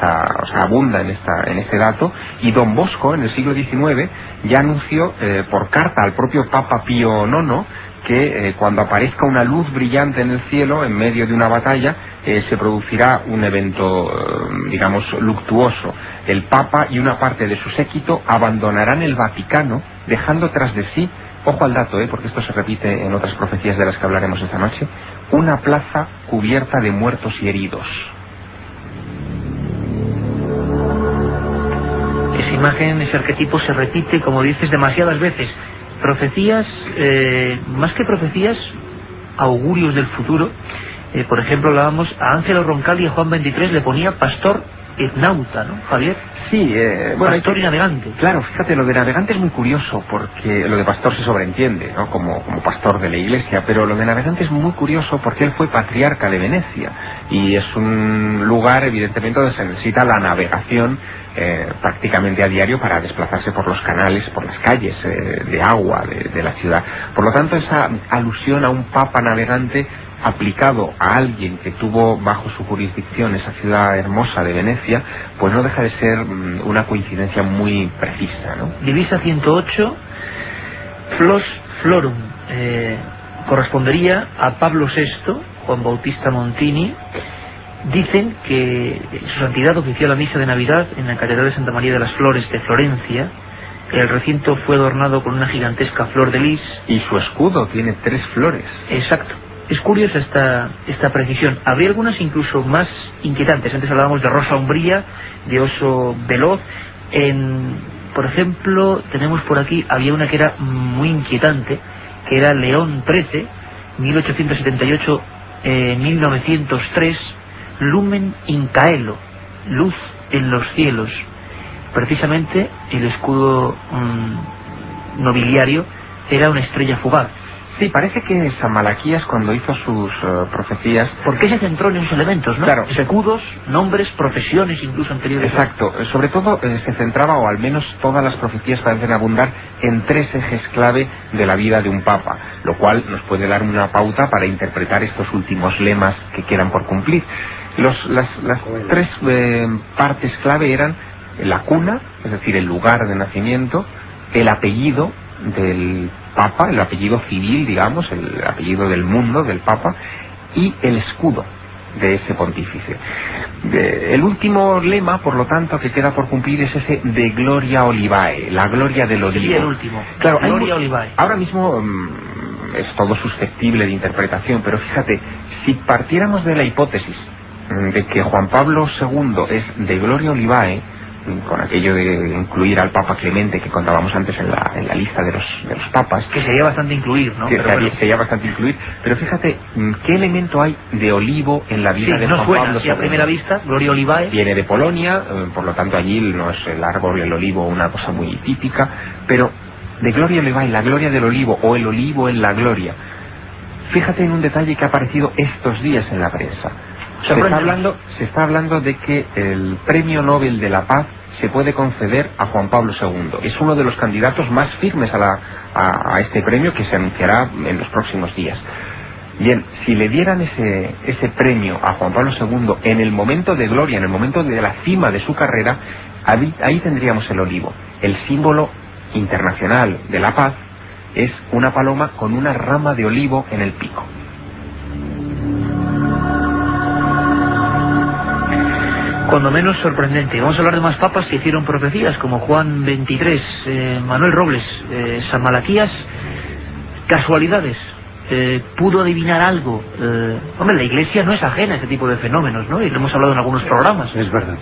abunda en este dato, y Don Bosco, en el siglo XIX, ya anunció por carta al propio Papa Pío IX que cuando aparezca una luz brillante en el cielo, en medio de una batalla, se producirá un evento, digamos, luctuoso. El Papa y una parte de su séquito abandonarán el Vaticano, dejando tras de sí, ojo al dato, porque esto se repite en otras profecías de las que hablaremos esta noche, una plaza cubierta de muertos y heridos. Esa imagen, ese arquetipo se repite, como dices, demasiadas veces. Profecías, más que profecías, augurios del futuro. Por ejemplo, hablábamos a Ángelo Roncal y a Juan 23 le ponía pastor etnauta, ¿no, Javier? Sí, pastor y navegante. Claro, fíjate, lo de navegante es muy curioso, porque lo de pastor se sobreentiende, ¿no?, como pastor de la Iglesia, pero lo de navegante es muy curioso porque él fue patriarca de Venecia, y es un lugar, evidentemente, donde se necesita la navegación prácticamente a diario para desplazarse por los canales, por las calles de agua de la ciudad. Por lo tanto, esa alusión a un papa navegante aplicado a alguien que tuvo bajo su jurisdicción esa ciudad hermosa de Venecia, pues no deja de ser una coincidencia muy precisa, ¿no? Divisa 108, Flos Florum, correspondería a Pablo VI, Juan Bautista Montini. Dicen que su santidad ofició la misa de Navidad en la Catedral de Santa María de las Flores de Florencia. El recinto fue adornado con una gigantesca flor de lis. Y su escudo tiene 3 flores. Exacto. Es curiosa esta precisión. Habría algunas incluso más inquietantes. Antes hablábamos de rosa umbría, de oso veloz. Por ejemplo, tenemos por aquí, había una que era muy inquietante, que era León XIII, 1878-1903, Lumen in Caelo, luz en los cielos. Precisamente el escudo nobiliario era una estrella fugaz. Sí, parece que San Malaquías, cuando hizo sus profecías... ¿Por qué se centró en esos elementos, no? Claro. Escudos, nombres, profesiones incluso anteriores. Exacto. Sobre todo se centraba, o al menos todas las profecías parecen abundar, en 3 ejes clave de la vida de un papa, lo cual nos puede dar una pauta para interpretar estos últimos lemas que quedan por cumplir. Las 3 partes clave eran la cuna, es decir, el lugar de nacimiento, el apellido del Papa, el apellido civil, digamos, el apellido del mundo del Papa, y el escudo. de ese pontífice. El último lema, por lo tanto, que queda por cumplir es ese de Gloria Olivae, la gloria del olivo. Sí, el último. Claro, Gloria Olivae. Ahora mismo es todo susceptible de interpretación, pero fíjate, si partiéramos de la hipótesis de que Juan Pablo II es de Gloria Olivae, con aquello de incluir al Papa Clemente que contábamos antes en la lista de los papas, que sería bastante incluir, ¿no? Que sería bastante incluir, pero fíjate qué elemento hay de olivo en la vida de Juan Pablo II. A primera vista, Gloria Olivae viene de Polonia, por lo tanto allí no es el árbol, el olivo, una cosa muy típica, pero de Gloria Olivae, la gloria del olivo, o el olivo en la gloria. Fíjate en un detalle que ha aparecido estos días en la prensa. Se está hablando de que el Premio Nobel de la Paz se puede conceder a Juan Pablo II. Es uno de los candidatos más firmes a este premio, que se anunciará en los próximos días. Bien, si le dieran ese premio a Juan Pablo II en el momento de gloria, en el momento de la cima de su carrera, ahí tendríamos el olivo. El símbolo internacional de la paz es una paloma con una rama de olivo en el pico. Cuando menos sorprendente. Vamos a hablar de más papas que hicieron profecías, como Juan XXIII, Manuel Robles, San Malaquías. Casualidades. ¿Pudo adivinar algo? Hombre, la Iglesia no es ajena a este tipo de fenómenos, ¿no? Y lo hemos hablado en algunos programas. Es verdad,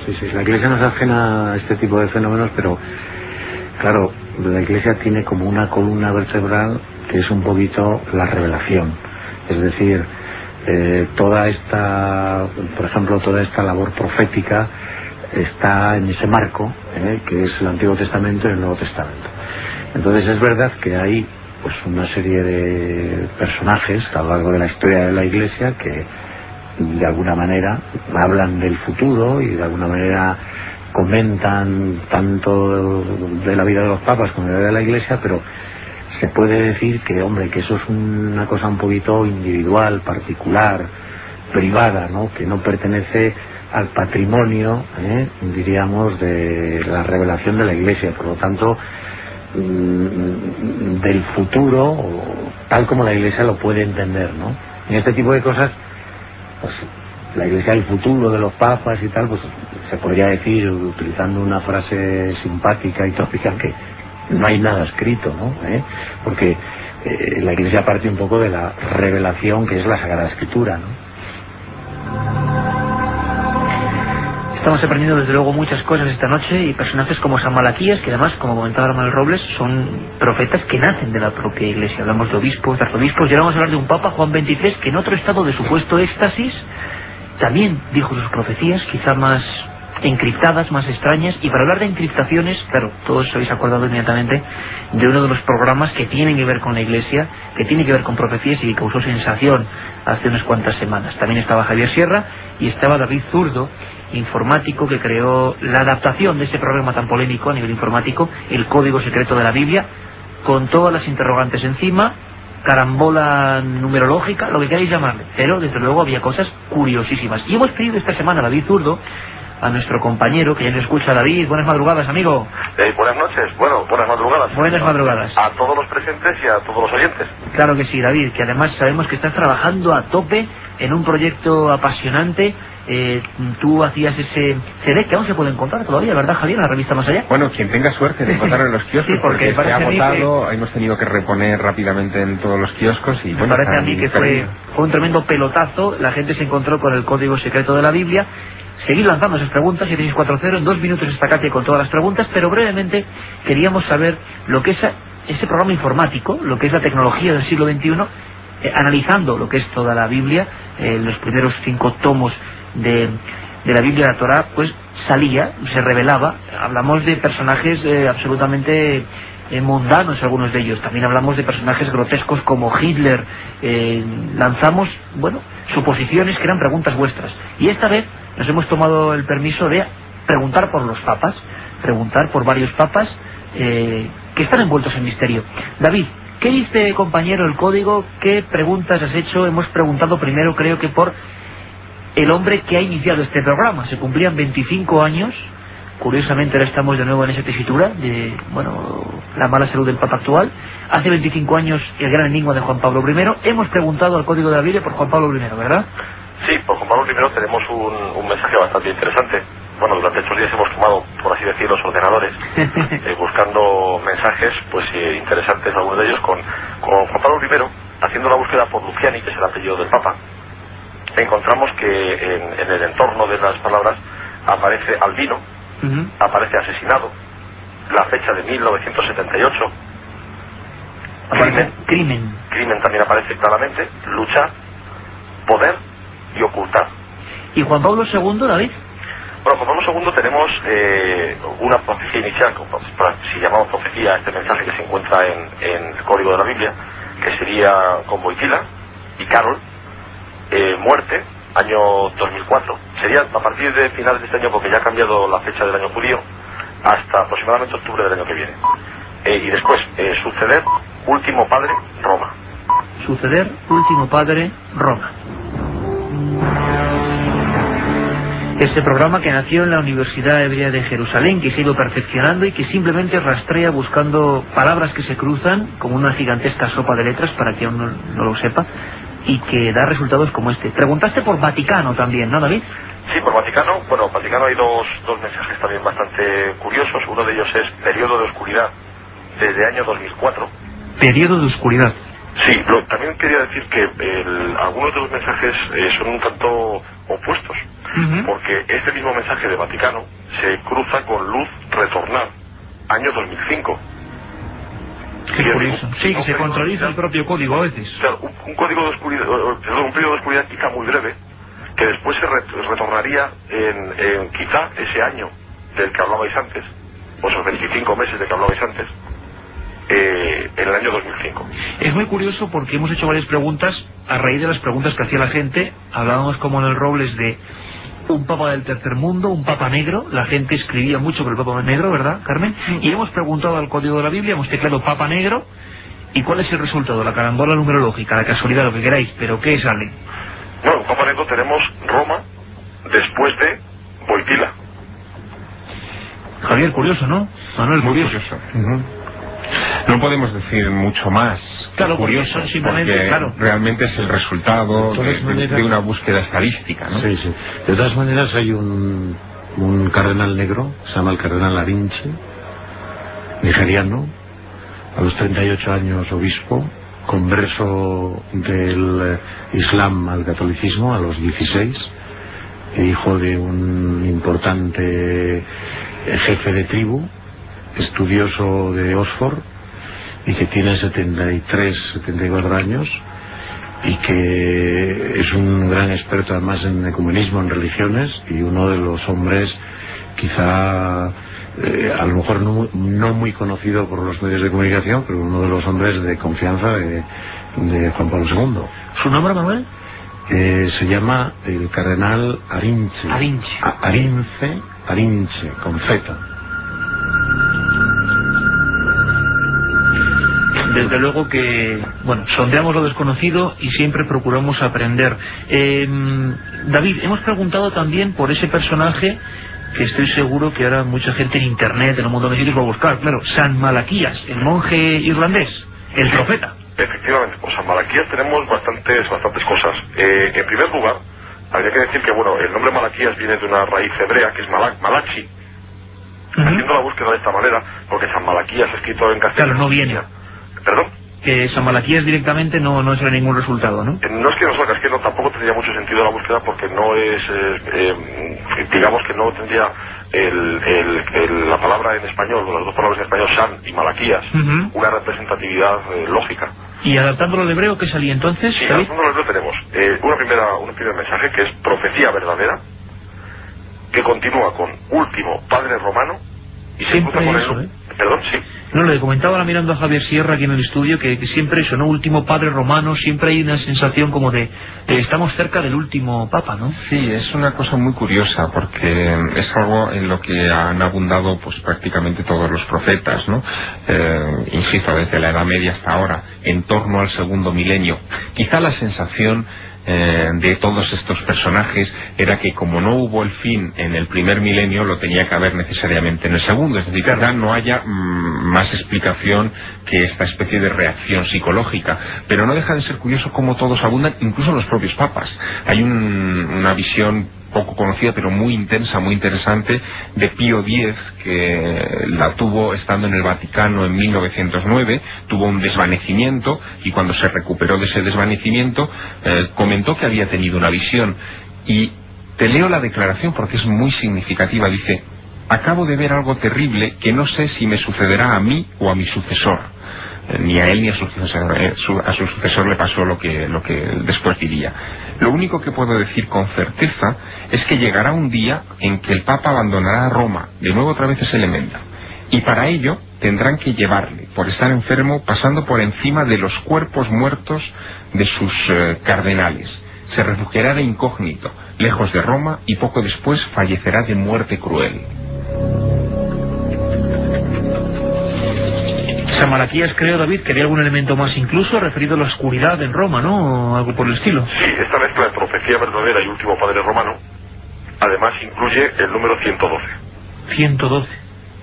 sí. La Iglesia no es ajena a este tipo de fenómenos, pero claro, la Iglesia tiene como una columna vertebral que es un poquito la revelación. Es decir, toda esta labor profética está en ese marco, que es el Antiguo Testamento y el Nuevo Testamento. Entonces es verdad que hay pues una serie de personajes a lo largo de la historia de la Iglesia que de alguna manera hablan del futuro y de alguna manera comentan tanto de la vida de los papas como de la vida de la Iglesia, pero se puede decir que, hombre, que eso es una cosa un poquito individual, particular, privada, ¿no? Que no pertenece al patrimonio, diríamos, de la revelación de la Iglesia. Por lo tanto, del futuro, tal como la Iglesia lo puede entender, ¿no? En este tipo de cosas, pues la Iglesia del futuro de los papas y tal, pues se podría decir, utilizando una frase simpática y tópica, que no hay nada escrito, ¿no? Porque la Iglesia parte un poco de la revelación que es la Sagrada Escritura, ¿no? Estamos aprendiendo desde luego muchas cosas esta noche, y personajes como San Malaquías, que además, como comentaba Manuel Robles, son profetas que nacen de la propia Iglesia. Hablamos de obispos, de arzobispos, y ahora vamos a hablar de un Papa, Juan XXIII, que en otro estado de supuesto éxtasis también dijo sus profecías, quizá más encriptadas, más extrañas. Y para hablar de encriptaciones, claro, todos os habéis acordado inmediatamente de uno de los programas que tienen que ver con la Iglesia, que tiene que ver con profecías y que causó sensación hace unas cuantas semanas. También estaba Javier Sierra y estaba David Zurdo, informático, que creó la adaptación de ese programa tan polémico a nivel informático, El Código Secreto de la Biblia, con todas las interrogantes encima, carambola numerológica, lo que queráis llamarle, pero desde luego había cosas curiosísimas. Y hemos pedido esta semana a David Zurdo, a nuestro compañero, que ya nos escucha. David, buenas madrugadas, amigo. Buenas noches, buenas madrugadas. Buenas madrugadas. A todos los presentes y a todos los oyentes. Claro que sí, David, que además sabemos que estás trabajando a tope en un proyecto apasionante. Tú hacías ese CD que aún se puede encontrar todavía, ¿verdad, Javier? En la revista Más Allá. Bueno, quien tenga suerte de encontrarlo en los kioscos, sí, porque se ha agotado, hemos tenido que reponer rápidamente en todos los kioscos y me parece a mí que fue un tremendo pelotazo. La gente se encontró con El Código Secreto de la Biblia. Seguid lanzando esas preguntas, 7640, en 2 minutos está Katia con todas las preguntas, pero brevemente queríamos saber lo que es ese programa informático, lo que es la tecnología del siglo XXI, analizando lo que es toda la Biblia, los primeros 5 tomos de la Biblia, la Torá, pues salía, se revelaba. Hablamos de personajes absolutamente mundanos, algunos de ellos. También hablamos de personajes grotescos como Hitler. Lanzamos, suposiciones que eran preguntas vuestras. Y esta vez nos hemos tomado el permiso de preguntar por los papas, preguntar por varios papas que están envueltos en misterio. David, ¿qué dice, compañero, el código? ¿Qué preguntas has hecho? Hemos preguntado primero, creo que por el hombre que ha iniciado este programa. Se cumplían 25 años. Curiosamente ahora estamos de nuevo en esa tesitura de, la mala salud del Papa actual. Hace 25 años el gran enigma de Juan Pablo I. Hemos preguntado al Código de la Biblia por Juan Pablo I, ¿verdad? Sí, por Juan Pablo I tenemos un mensaje bastante interesante. Bueno, durante estos días hemos quemado, por así decir, los ordenadores, buscando mensajes pues interesantes, algunos de ellos, con Juan Pablo I, haciendo la búsqueda por Luciani, que es el apellido del Papa. Encontramos que en el entorno de las palabras aparece Albino, aparece asesinado, la fecha de 1978, crimen también aparece claramente, luchar, poder y ocultar. ¿Y Juan Pablo II, David? Bueno, Juan Pablo II tenemos una profecía inicial, si llamamos profecía, este mensaje que se encuentra en el código de la Biblia, que sería con Wojtyla y Karol, muerte, año 2004. Sería a partir de finales de este año, porque ya ha cambiado la fecha del año judío, hasta aproximadamente octubre del año que viene. Y después, suceder, último padre, Roma. Suceder, último padre, Roma. Este programa que nació en la Universidad Hebrea de Jerusalén, que se ha ido perfeccionando y que simplemente rastrea buscando palabras que se cruzan como una gigantesca sopa de letras, para que uno no lo sepa, y que da resultados como este. Preguntaste por Vaticano también, ¿no, David? Sí, por Vaticano. Bueno, Vaticano hay dos mensajes también bastante curiosos. Uno de ellos es periodo de oscuridad desde año 2004. Periodo de oscuridad. Sí, también quería decir que algunos de los mensajes son un tanto opuestos, porque este mismo mensaje de Vaticano se cruza con luz retornar, año 2005. Qué curioso. Sí, que se contradice el propio código a veces. O sea, un código de oscuridad, un periodo de oscuridad quizá muy breve, que después se retornaría en quizá ese año del que hablabais antes, o esos 25 meses de que hablabais antes, en el año 2005. Es muy curioso porque hemos hecho varias preguntas a raíz de las preguntas que hacía la gente. Hablábamos como en el Robles de un papa del tercer mundo, un papa negro. La gente escribía mucho por el papa negro, ¿verdad, Carmen? Y hemos preguntado al código de la Biblia, hemos teclado papa negro. ¿Y cuál es el resultado? La carambola numerológica, la casualidad, lo que queráis, pero ¿qué sale? Bueno, en papa negro tenemos Roma después de Wojtyla. Javier, curioso, ¿no? Manuel, curioso. No podemos decir mucho más. Claro, curioso, simplemente, porque claro, realmente es el resultado de una búsqueda estadística, ¿no? Sí, sí. De todas maneras hay un cardenal negro, se llama el cardenal Arinche, nigeriano, a los 38 años obispo, converso del Islam al catolicismo a los 16, hijo de un importante jefe de tribu, estudioso de Oxford, y que tiene 74 años, y que es un gran experto además en ecumenismo, en religiones, y uno de los hombres quizá a lo mejor no muy conocido por los medios de comunicación, pero uno de los hombres de confianza de Juan Pablo II. ¿Su nombre, Manuel? Se llama el cardenal Arinche. Arinche, con Z. Desde luego que, bueno, sondeamos lo desconocido y siempre procuramos aprender. David, hemos preguntado también por ese personaje que estoy seguro que ahora mucha gente en internet, en un montón de sitios, va a buscar. Claro, San Malaquías, el monje irlandés, el profeta. Efectivamente, con San Malaquías tenemos bastantes cosas. En primer lugar, habría que decir que, bueno, el nombre Malaquías viene de una raíz hebrea que es Malachi. Haciendo la búsqueda de esta manera, porque San Malaquías escrito en castellano. Claro, no viene. ¿Perdón? Que San Malaquías directamente no será ningún resultado, ¿no? No es que no salga, es que tampoco tendría mucho sentido la búsqueda, porque no es, digamos que no tendría la palabra en español, o las dos palabras en español, San y Malaquías, una representatividad lógica. ¿Y adaptándolo al hebreo qué salía entonces? Sí, adaptándolo al hebreo tenemos un primer mensaje que es profecía verdadera, que continúa con último padre romano, y se cruza con eso, Perdón, sí. No, le comentaba ahora mirando a Javier Sierra aquí en el estudio que siempre eso, ¿no? Último padre romano, siempre hay una sensación como de estamos cerca del último papa, ¿no? Sí, es una cosa muy curiosa porque es algo en lo que han abundado pues prácticamente todos los profetas, ¿no? Insisto, desde la Edad Media hasta ahora, en torno al segundo milenio. Quizá la sensación de todos estos personajes era que como no hubo el fin en el primer milenio, lo tenía que haber necesariamente en el segundo. Es decir, quizá no haya más explicación que esta especie de reacción psicológica, pero no deja de ser curioso cómo todos abundan, incluso los propios papas. Hay una visión poco conocida pero muy intensa, muy interesante, de Pío X, que la tuvo estando en el Vaticano en 1909, tuvo un desvanecimiento y cuando se recuperó de ese desvanecimiento comentó que había tenido una visión. Y te leo la declaración porque es muy significativa. Dice: acabo de ver algo terrible que no sé si me sucederá a mí o a mi sucesor. Ni a él ni a su sucesor le pasó lo que después diría. Lo único que puedo decir con certeza es que llegará un día en que el Papa abandonará Roma, de nuevo otra vez ese elemento, y para ello tendrán que llevarle, por estar enfermo, pasando por encima de los cuerpos muertos de sus cardenales. Se refugiará de incógnito, lejos de Roma, y poco después fallecerá de muerte cruel. San Malaquías, creo, David, que había algún elemento más incluso referido a la oscuridad en Roma, ¿no? Algo por el estilo. Sí, esta mezcla de profecía verdadera y último padre romano, además incluye el número 112. 112.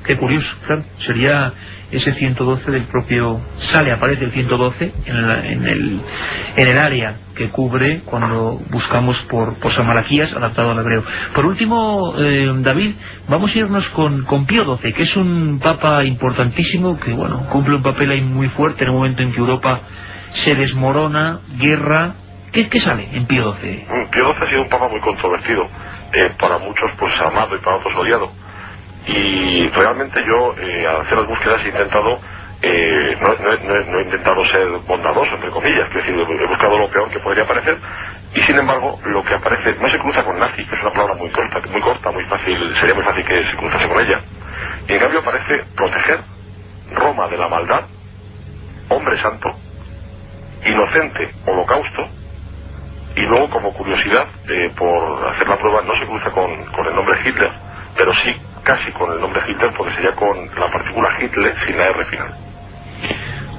Qué curioso, claro. Sería ese 112 del propio... aparece el 112 en el área que cubre cuando buscamos por San Malaquías, adaptado al hebreo. Por último, David, vamos a irnos con Pío XII, que es un papa importantísimo, que bueno, cumple un papel ahí muy fuerte en el momento en que Europa se desmorona, guerra. ¿Qué sale en Pío XII? Pío XII ha sido un papa muy controvertido, para muchos pues amado y para otros odiado. Y realmente yo, al hacer las búsquedas, he intentado, no he intentado ser bondadoso, entre comillas, es decir, he buscado lo peor que podría aparecer, y sin embargo, lo que aparece no se cruza con nazi, que es una palabra muy corta, muy fácil, sería muy fácil que se cruzase con ella, y en cambio aparece proteger Roma de la maldad, hombre santo, inocente, holocausto, y luego, como curiosidad, por hacer la prueba, no se cruza con el nombre Hitler, pero sí casi con el nombre Hitler, porque sería con la partícula Hitler sin la R final.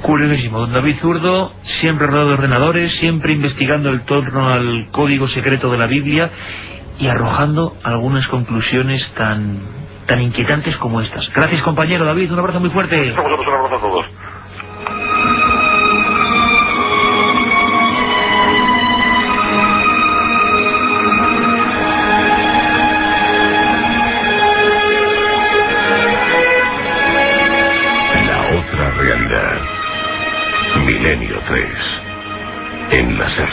Curiosísimo. Don David Zurdo, siempre rodeado de ordenadores, siempre investigando en torno al código secreto de la Biblia y arrojando algunas conclusiones tan inquietantes como estas. Gracias, compañero David, un abrazo muy fuerte. A vosotros, un abrazo a todos. Milenio 3 en la SER.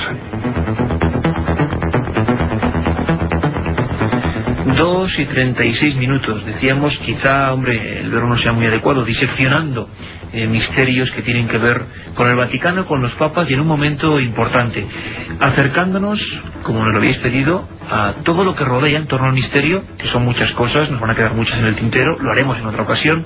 2:36. Decíamos, quizá, hombre, el verbo no sea muy adecuado, diseccionando misterios que tienen que ver con el Vaticano, con los papas, y en un momento importante, acercándonos, como nos lo habéis pedido, a todo lo que rodea en torno al misterio, que son muchas cosas, nos van a quedar muchas en el tintero, lo haremos en otra ocasión.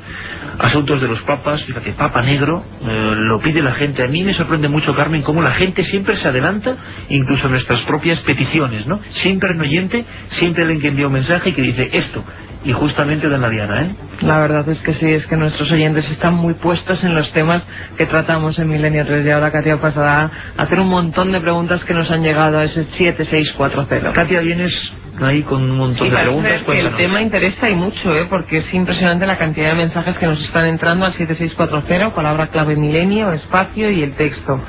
Asuntos de los papas, fíjate, Papa Negro, lo pide la gente. A mí me sorprende mucho, Carmen, cómo la gente siempre se adelanta, incluso a nuestras propias peticiones, ¿no? Siempre hay un oyente, siempre alguien que envía un mensaje y que dice esto, y justamente dan la diana, ¿eh? La verdad es que sí, es que nuestros oyentes están muy puestos en los temas que tratamos en Milenio 3, y ahora Katia pasará a hacer un montón de preguntas que nos han llegado a ese 7640. Katia, vienes ahí con un montón de preguntas. Que el tema interesa y mucho, porque es impresionante la cantidad de mensajes que nos están entrando al 7640, palabra clave milenio, espacio y el texto.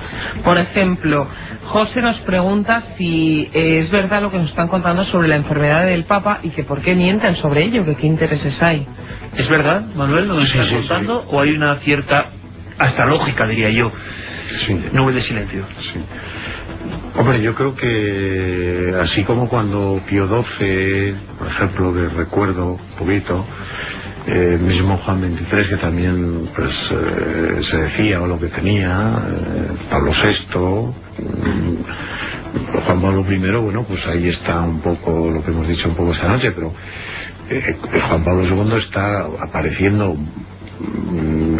Por ejemplo, José nos pregunta si es verdad lo que nos están contando sobre la enfermedad del Papa y que por qué mienten sobre ello, que qué intereses hay. ¿Es verdad, Manuel, lo que nos está contando, o hay una cierta, hasta lógica, diría yo, nube de silencio? Sí. Hombre, yo creo que así como cuando Pío XII, por ejemplo, que recuerdo un poquito, mismo Juan XXIII, que también pues se decía o lo que tenía, Pablo VI, Juan Pablo I, bueno, pues ahí está un poco lo que hemos dicho un poco esta noche, pero Juan Pablo II está apareciendo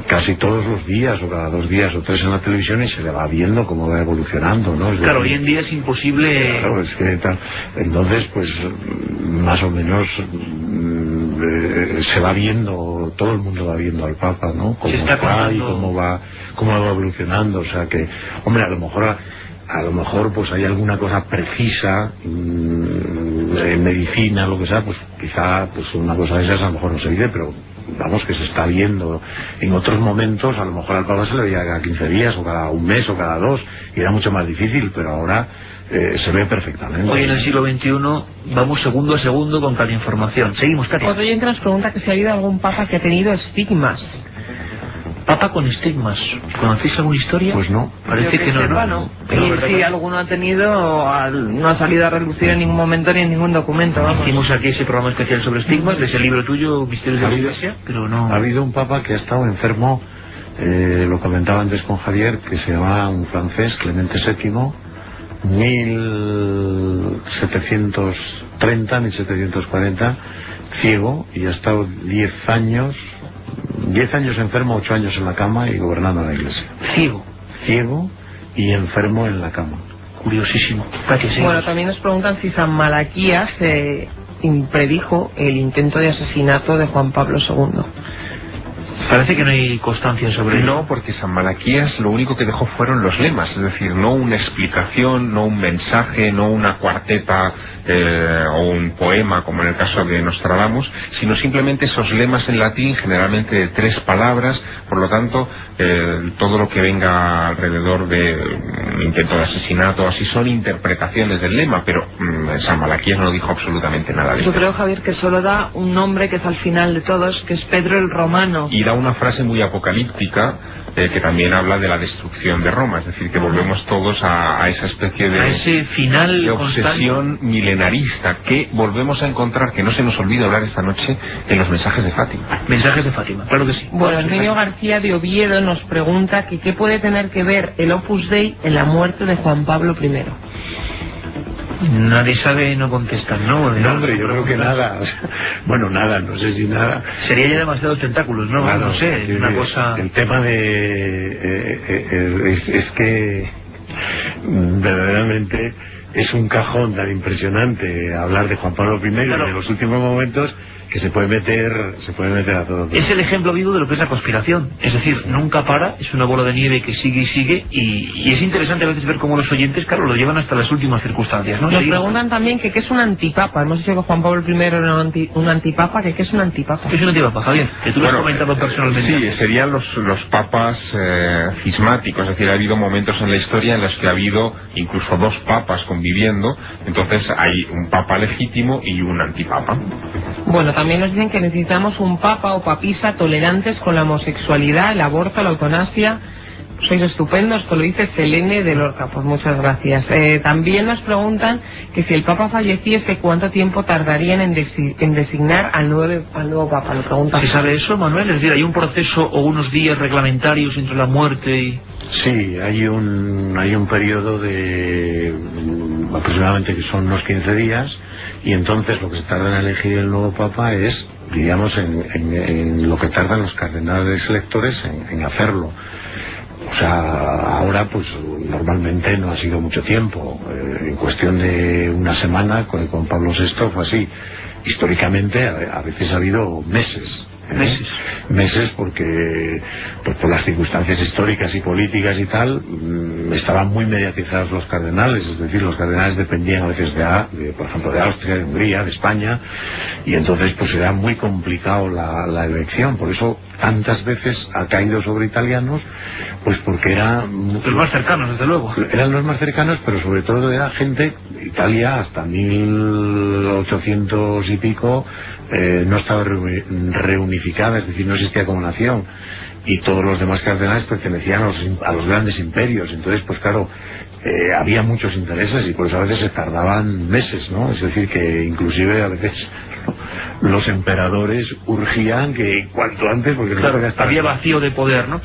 casi todos los días o cada 2 días o 3 en la televisión, y se le va viendo cómo va evolucionando, ¿no? Claro, hoy en día es imposible. Claro, es que tal. Entonces, pues más o menos se va viendo, todo el mundo va viendo al Papa, ¿no? Cómo está y cómo va evolucionando. O sea que, hombre, a lo mejor a lo mejor pues hay alguna cosa precisa en medicina, lo que sea, pues quizá pues una cosa de esas a lo mejor no se dice, pero vamos, que se está viendo. En otros momentos a lo mejor al Papa se le veía cada 15 días o cada un mes o cada 2 y era mucho más difícil, pero ahora se ve perfectamente. Hoy en el siglo XXI vamos segundo a segundo con cada información. Seguimos, Katia. Otro oyente nos pregunta que si ha habido algún papa que ha tenido estigmas. Papa con estigmas. ¿Conocéis alguna historia? Pues no. Parece que no. Pero si alguno ha tenido, no ha salido a relucir en ningún momento ni en ningún documento. Vamos. Hicimos aquí ese programa especial sobre estigmas, de ese libro tuyo, Misterios de la Iglesia, pero no. Ha habido un papa que ha estado enfermo, lo comentaba antes con Javier, que se llama un francés, Clemente VII, 1730, 1740, ciego, y ha estado 10 años enfermo, 8 años en la cama y gobernando la iglesia. Ciego y enfermo en la cama. Curiosísimo. Katia, bueno, también nos preguntan si San Malaquías predijo el intento de asesinato de Juan Pablo II. Parece que no hay constancia sobre ello. No, porque San Malaquías lo único que dejó fueron los lemas, es decir, no una explicación, no un mensaje, no una cuarteta o un poema como en el caso de Nostradamus, sino simplemente esos lemas en latín, generalmente de 3 palabras. Por lo tanto, todo lo que venga alrededor de un intento de asesinato, así son interpretaciones del lema, pero San Malaquías no dijo absolutamente nada de eso. Yo creo, Javier, que solo da un nombre que es al final de todos, que es Pedro el Romano. Y da una frase muy apocalíptica que también habla de la destrucción de Roma, es decir, que volvemos todos a esa especie de, a ese final de obsesión milenarista que volvemos a encontrar, que no se nos olvide hablar esta noche, en los mensajes de Fátima. Mensajes de Fátima, claro que sí. Bueno, Herminio García de Oviedo nos pregunta que qué puede tener que ver el Opus Dei en la muerte de Juan Pablo I. Nadie sabe, no contestan, ¿no? No, hombre, yo creo que nada. Bueno, nada, no sé si nada. Sería ya demasiados tentáculos, ¿no? Claro, no sé, es una cosa. El tema es que verdaderamente es un cajón tan impresionante hablar de Juan Pablo I, claro, de los últimos momentos, que se puede meter a todo. Es el ejemplo vivo de lo que es la conspiración. Es decir, nunca para, es una bola de nieve que sigue y sigue, y es interesante a veces ver cómo los oyentes, claro, lo llevan hasta las últimas circunstancias, ¿no? Nos preguntan también que qué es un antipapa. Hemos dicho que Juan Pablo I era un antipapa, que qué es un antipapa. ¿Qué es un antipapa, Javier? Que tú lo has comentado personalmente. Sí, serían los papas cismáticos, es decir, ha habido momentos en la historia en los que ha habido incluso 2 papas conviviendo, entonces hay un papa legítimo y un antipapa. Bueno, también nos dicen que necesitamos un papa o papisa tolerantes con la homosexualidad, el aborto, la eutanasia. Sois estupendos, esto lo dice Selene de Lorca, pues muchas gracias. También nos preguntan que si el papa falleciese, ¿cuánto tiempo tardarían en designar al nuevo papa? Lo pregunta. ¿Se sabe eso, Manuel? Es decir, ¿hay un proceso o unos días reglamentarios entre la muerte y...? Sí, hay un periodo de aproximadamente que son unos 15 días, y entonces lo que se tarda en elegir el nuevo papa es, digamos, en lo que tardan los cardenales electores en hacerlo. O sea, ahora pues normalmente no ha sido mucho tiempo, en cuestión de una semana con Pablo VI fue así. Históricamente a veces ha habido meses. Meses porque pues por las circunstancias históricas y políticas y tal estaban muy mediatizados los cardenales, es decir, los cardenales dependían a veces de por ejemplo de Austria, de Hungría, de España, y entonces pues era muy complicado la elección. Por eso tantas veces ha caído sobre italianos, pues porque eran los más cercanos, desde luego. Eran los más cercanos, pero sobre todo era gente, Italia hasta 1800 y pico no estaba reunificada, es decir, no existía como nación, y todos los demás cardenales pertenecían a los grandes imperios. Entonces pues claro, había muchos intereses y por eso a veces se tardaban meses, ¿no? Es decir, que inclusive a veces los emperadores urgían que cuanto antes, porque claro, no había vacío de poder, ¿no?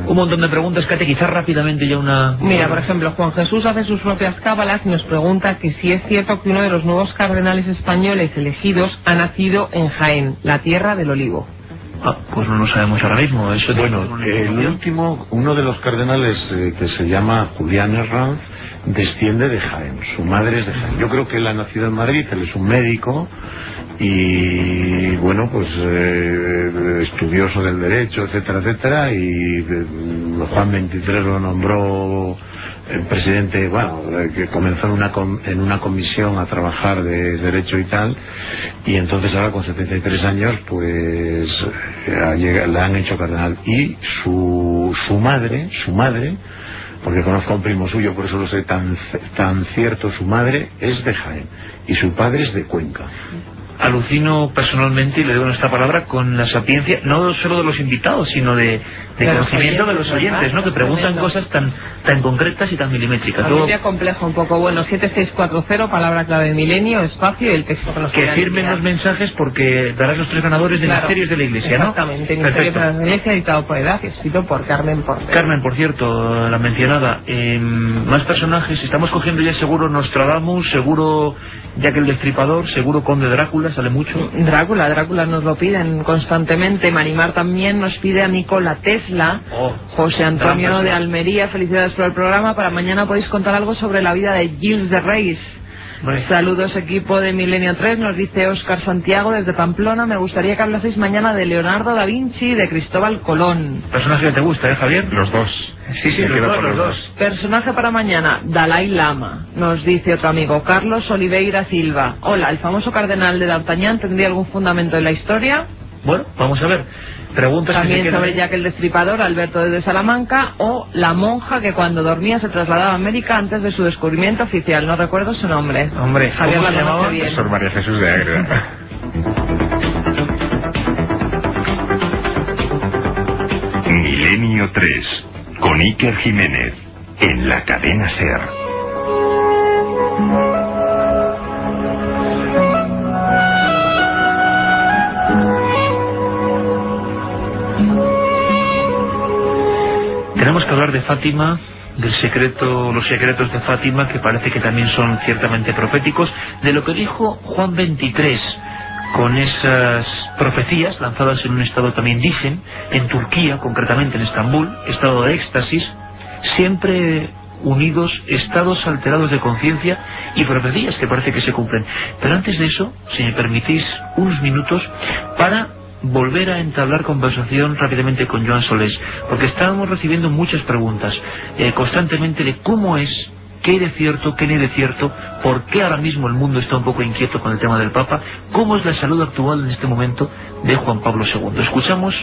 Un montón de preguntas, Katia, quizás rápidamente ya una... Mira, por ejemplo, Juan Jesús hace sus propias cábalas y nos pregunta que si es cierto que uno de los nuevos cardenales españoles elegidos ha nacido en Jaén, la tierra del olivo. Pues no lo sabemos ahora mismo. Eso bueno, el último, uno de los cardenales que se llama Julián Herranz, desciende de Jaén, su madre es de Jaén. Yo creo que él ha nacido en Madrid, él es un médico y bueno, pues estudioso del derecho, etcétera, etcétera, y Juan XXIII lo nombró presidente, bueno, que comenzó en una comisión a trabajar de derecho y tal, y entonces ahora con 73 años pues le han hecho cardenal. Y su madre, porque conozco a un primo suyo, por eso lo sé tan cierto, su madre es de Jaén y su padre es de Cuenca. Alucino personalmente, y le doy nuestra palabra, con la sapiencia, no solo de los invitados, sino de conocimiento de los oyentes, ¿no? Que preguntan cosas tan concretas y tan milimétricas. Familia compleja un poco. Bueno, 7640, palabra clave milenio, espacio y el texto que nos que firmen los mensajes, porque darás los 3 ganadores de Misterios de la Iglesia, ¿no? Exactamente, Misterios de la Iglesia, editado por Edad, escrito por Carmen Porter. Carmen, por cierto, la mencionada. Más personajes, estamos cogiendo ya seguro Nostradamus, seguro Jack el Destripador, seguro Conde Drácula, sale mucho. Drácula nos lo piden constantemente. Marimar también nos pide a Nikola Tesla. José Antonio de Almería, felicidades por el programa. Para mañana podéis contar algo sobre la vida de Gilles de Reis. Saludos, equipo de Milenio 3, nos dice Óscar Santiago desde Pamplona. Me gustaría que hablaseis mañana de Leonardo da Vinci y de Cristóbal Colón. Personaje que te gusta, Javier. Los dos. Sí, los dos. Personaje para mañana, Dalai Lama. Nos dice otro amigo, Carlos Oliveira Silva. Hola, ¿el famoso cardenal de D'Artagnan tendría algún fundamento en la historia? Bueno, vamos a ver. Preguntas también sobre Jack el Destripador, Alberto desde Salamanca, o la monja que cuando dormía se trasladaba a América antes de su descubrimiento oficial. No recuerdo su nombre. Hombre, Javier la llamaba bien. Profesor María Jesús de Ágreda. Milenio 3, con Iker Jiménez, en la cadena SER. Tenemos que hablar de Fátima, los secretos de Fátima, que parece que también son ciertamente proféticos, de lo que dijo Juan XXIII, con esas profecías lanzadas en un estado también, dicen, en Turquía, concretamente en Estambul, estado de éxtasis, siempre unidos, estados alterados de conciencia y profecías que parece que se cumplen. Pero antes de eso, si me permitís unos minutos para volver a entablar conversación rápidamente con Joan Solés, porque estábamos recibiendo muchas preguntas constantemente de cómo es, qué hay de cierto, qué no hay de cierto, por qué ahora mismo el mundo está un poco inquieto con el tema del Papa, cómo es la salud actual en este momento de Juan Pablo II. Escuchamos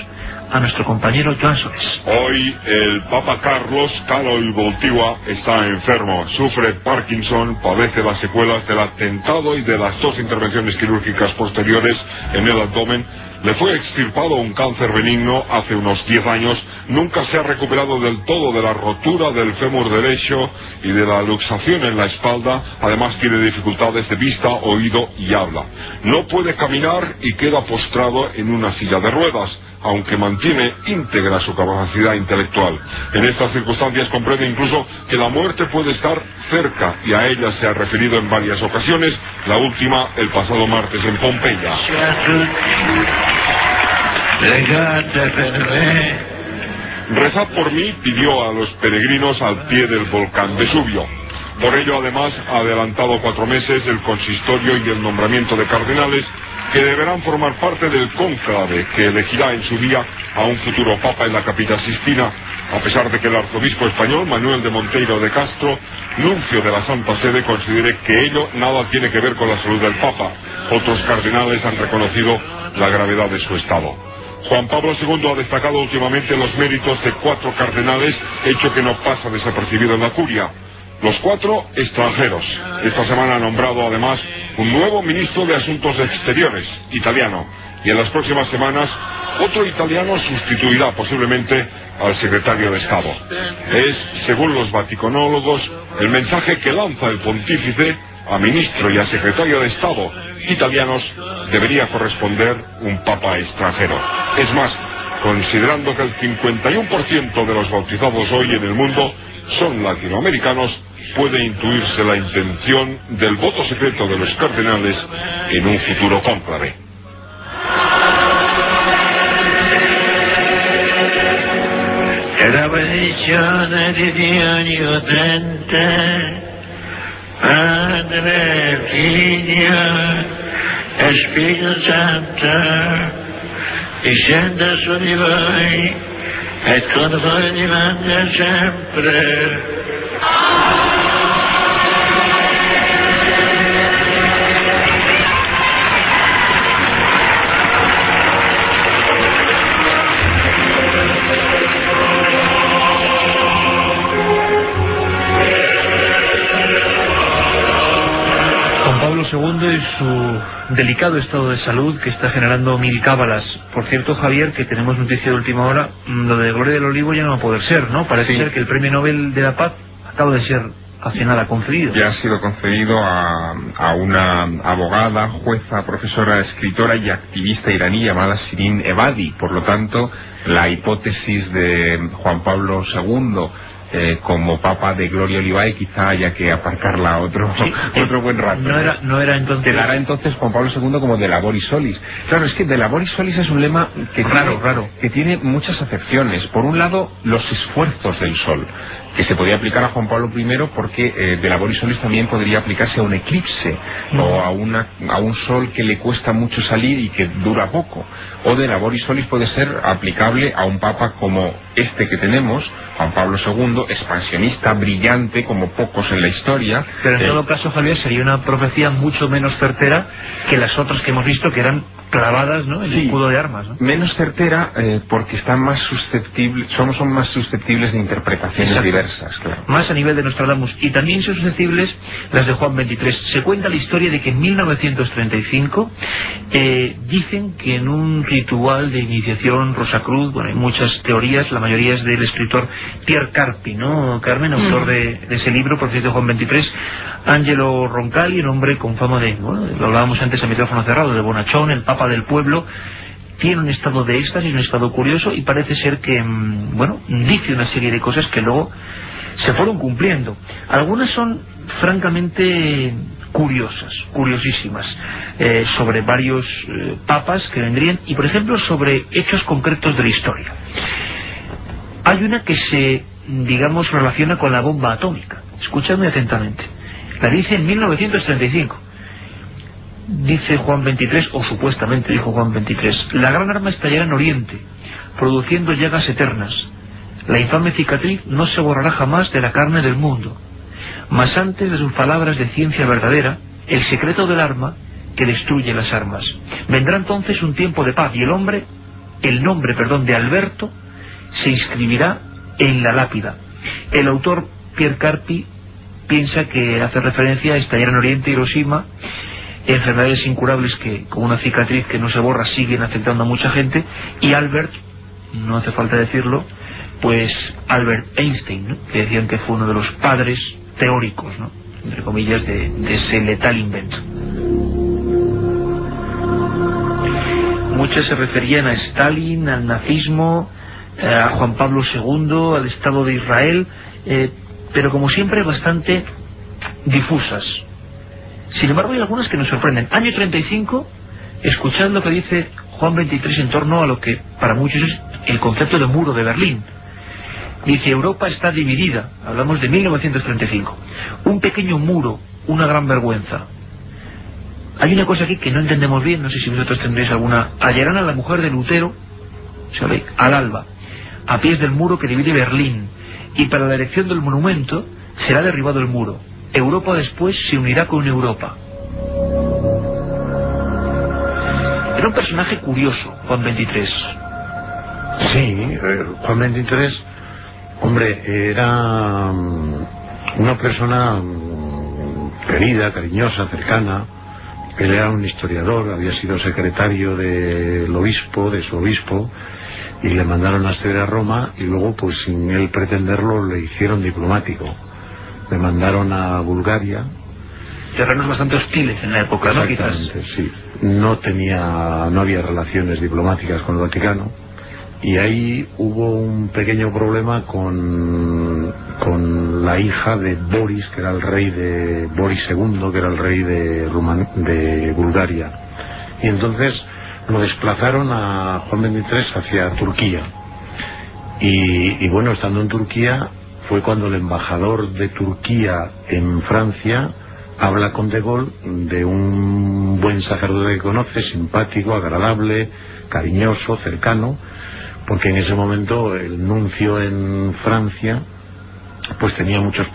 a nuestro compañero Joan Solés. Hoy el Papa Carlos Karol Wojtyła está enfermo, sufre Parkinson, padece las secuelas del atentado y de las 2 intervenciones quirúrgicas posteriores en el abdomen. Le fue extirpado un cáncer benigno hace unos 10 años, nunca se ha recuperado del todo de la rotura del fémur derecho y de la luxación en la espalda, además tiene dificultades de vista, oído y habla. No puede caminar y queda postrado en una silla de ruedas, aunque mantiene íntegra su capacidad intelectual. En estas circunstancias comprende incluso que la muerte puede estar cerca, y a ella se ha referido en varias ocasiones, la última el pasado martes en Pompeya. Rezad por mí, pidió a los peregrinos al pie del volcán Vesubio. Por ello, además, ha adelantado 4 meses el consistorio y el nombramiento de cardenales que deberán formar parte del cónclave que elegirá en su día a un futuro papa en la Capilla Sistina, a pesar de que el arzobispo español Manuel de Monteiro de Castro, nuncio de la Santa Sede, considere que ello nada tiene que ver con la salud del papa. Otros cardenales han reconocido la gravedad de su estado. Juan Pablo II ha destacado últimamente los méritos de 4 cardenales, hecho que no pasa desapercibido en la curia. Los 4 extranjeros. Esta semana ha nombrado además un nuevo ministro de Asuntos Exteriores, italiano, y en las próximas semanas otro italiano sustituirá posiblemente al secretario de Estado. Es, según los vaticanólogos, el mensaje que lanza el pontífice a ministro y a secretario de Estado italianos: debería corresponder un papa extranjero. Es más, considerando que el 51% de los bautizados hoy en el mundo son latinoamericanos, puede intuirse la intención del voto secreto de los cardenales en un futuro cónclave. Padre, Figlio e Spirito Santo, discenda su di voi e con voi rimanga sempre. II y su delicado estado de salud que está generando mil cábalas. Por cierto, Javier, que tenemos noticia de última hora, lo de Gloria del Olivo ya no va a poder ser, ¿no? Parece ser que el Premio Nobel de la Paz acaba de ser hace nada concedido. Ya ha sido concedido a una abogada, jueza, profesora, escritora y activista iraní llamada Shirin Ebadi. Por lo tanto, la hipótesis de Juan Pablo II como Papa de Gloria Olivae quizá haya que aparcarla otro buen rato. No era entonces... Quedará entonces Juan Pablo II como de Laboris Solis. Claro, es que de Laboris Solis es un lema que tiene muchas acepciones. Por un lado, los esfuerzos del sol, que se podía aplicar a Juan Pablo I porque de Laboris Solis también podría aplicarse a un eclipse o a un sol que le cuesta mucho salir y que dura poco. O de Laboris Solis puede ser aplicable a un papa como este que tenemos, Juan Pablo II, expansionista, brillante, como pocos en la historia. Pero en todo caso, Javier, sería una profecía mucho menos certera que las otras que hemos visto, que eran clavadas, ¿no?, el escudo de armas, ¿no? Menos certera porque están más susceptibles, son más susceptibles de interpretaciones diversas, claro. Más a nivel de Nostradamus. Y también son susceptibles las de Juan XXIII. Se cuenta la historia de que en 1935 dicen que en un ritual de iniciación Rosacruz, bueno, hay muchas teorías, la mayoría es del escritor Pierre Carpi, ¿no, Carmen? Autor de ese libro, por cierto, Juan XXIII. Angelo Roncalli, un hombre con fama de, bueno, lo hablábamos antes a micrófono cerrado, de bonachón, el Papa del pueblo, tiene un estado de éxtasis, un estado curioso, y parece ser que, bueno, dice una serie de cosas que luego se fueron cumpliendo. Algunas son francamente curiosas, curiosísimas, sobre varios papas que vendrían, y por ejemplo sobre hechos concretos de la historia. Hay una que se, digamos, relaciona con la bomba atómica. Escuchadme atentamente. La dice en 1935. Dice Juan XXIII, o supuestamente dijo Juan XXIII: la gran arma estallará en Oriente, produciendo llagas eternas. La infame cicatriz no se borrará jamás de la carne del mundo. Mas antes de sus palabras de ciencia verdadera, el secreto del arma que destruye las armas. Vendrá entonces un tiempo de paz, y el nombre de Alberto se inscribirá en la lápida. El autor Pierre Carpi piensa que hace referencia a estallar en Oriente, Hiroshima, enfermedades incurables que, con una cicatriz que no se borra, siguen afectando a mucha gente. Y Albert, no hace falta decirlo, pues Albert Einstein, ¿no?, que decían que fue uno de los padres teóricos, ¿no?, entre comillas, de ese letal invento. Muchos se referían a Stalin, al nazismo, a Juan Pablo II, al Estado de Israel, pero como siempre bastante difusas. Sin embargo, hay algunas que nos sorprenden. Año 35, escuchad lo que dice Juan XXIII en torno a lo que para muchos es el concepto de muro de Berlín. Dice: Europa está dividida. Hablamos de 1935. Un pequeño muro, una gran vergüenza. Hay una cosa aquí que no entendemos bien, no sé si vosotros tendréis alguna. Hallarán a la mujer de Lutero, ¿sabe?, al alba, a pies del muro que divide Berlín, y para la erección del monumento será derribado el muro. Europa después se unirá con Europa. Era un personaje curioso, Juan XXIII. Sí, Juan XXIII, hombre, era una persona querida, cariñosa, cercana. Él era un historiador, había sido secretario del obispo, de su obispo, y le mandaron a estudiar a Roma, y luego, pues sin él pretenderlo, le hicieron diplomático. Le mandaron a Bulgaria. Terrenos bastante hostiles en la época, ¿no? Exactamente, sí. No había relaciones diplomáticas con el Vaticano, y ahí hubo un pequeño problema con la hija de Boris, que era el rey de Boris II, que era el rey de Bulgaria. Y entonces lo desplazaron a Juan XXIII hacia Turquía. Y bueno, estando en Turquía, fue cuando el embajador de Turquía en Francia habla con De Gaulle de un buen sacerdote que conoce, simpático, agradable, cariñoso, cercano, porque en ese momento el nuncio en Francia pues tenía muchos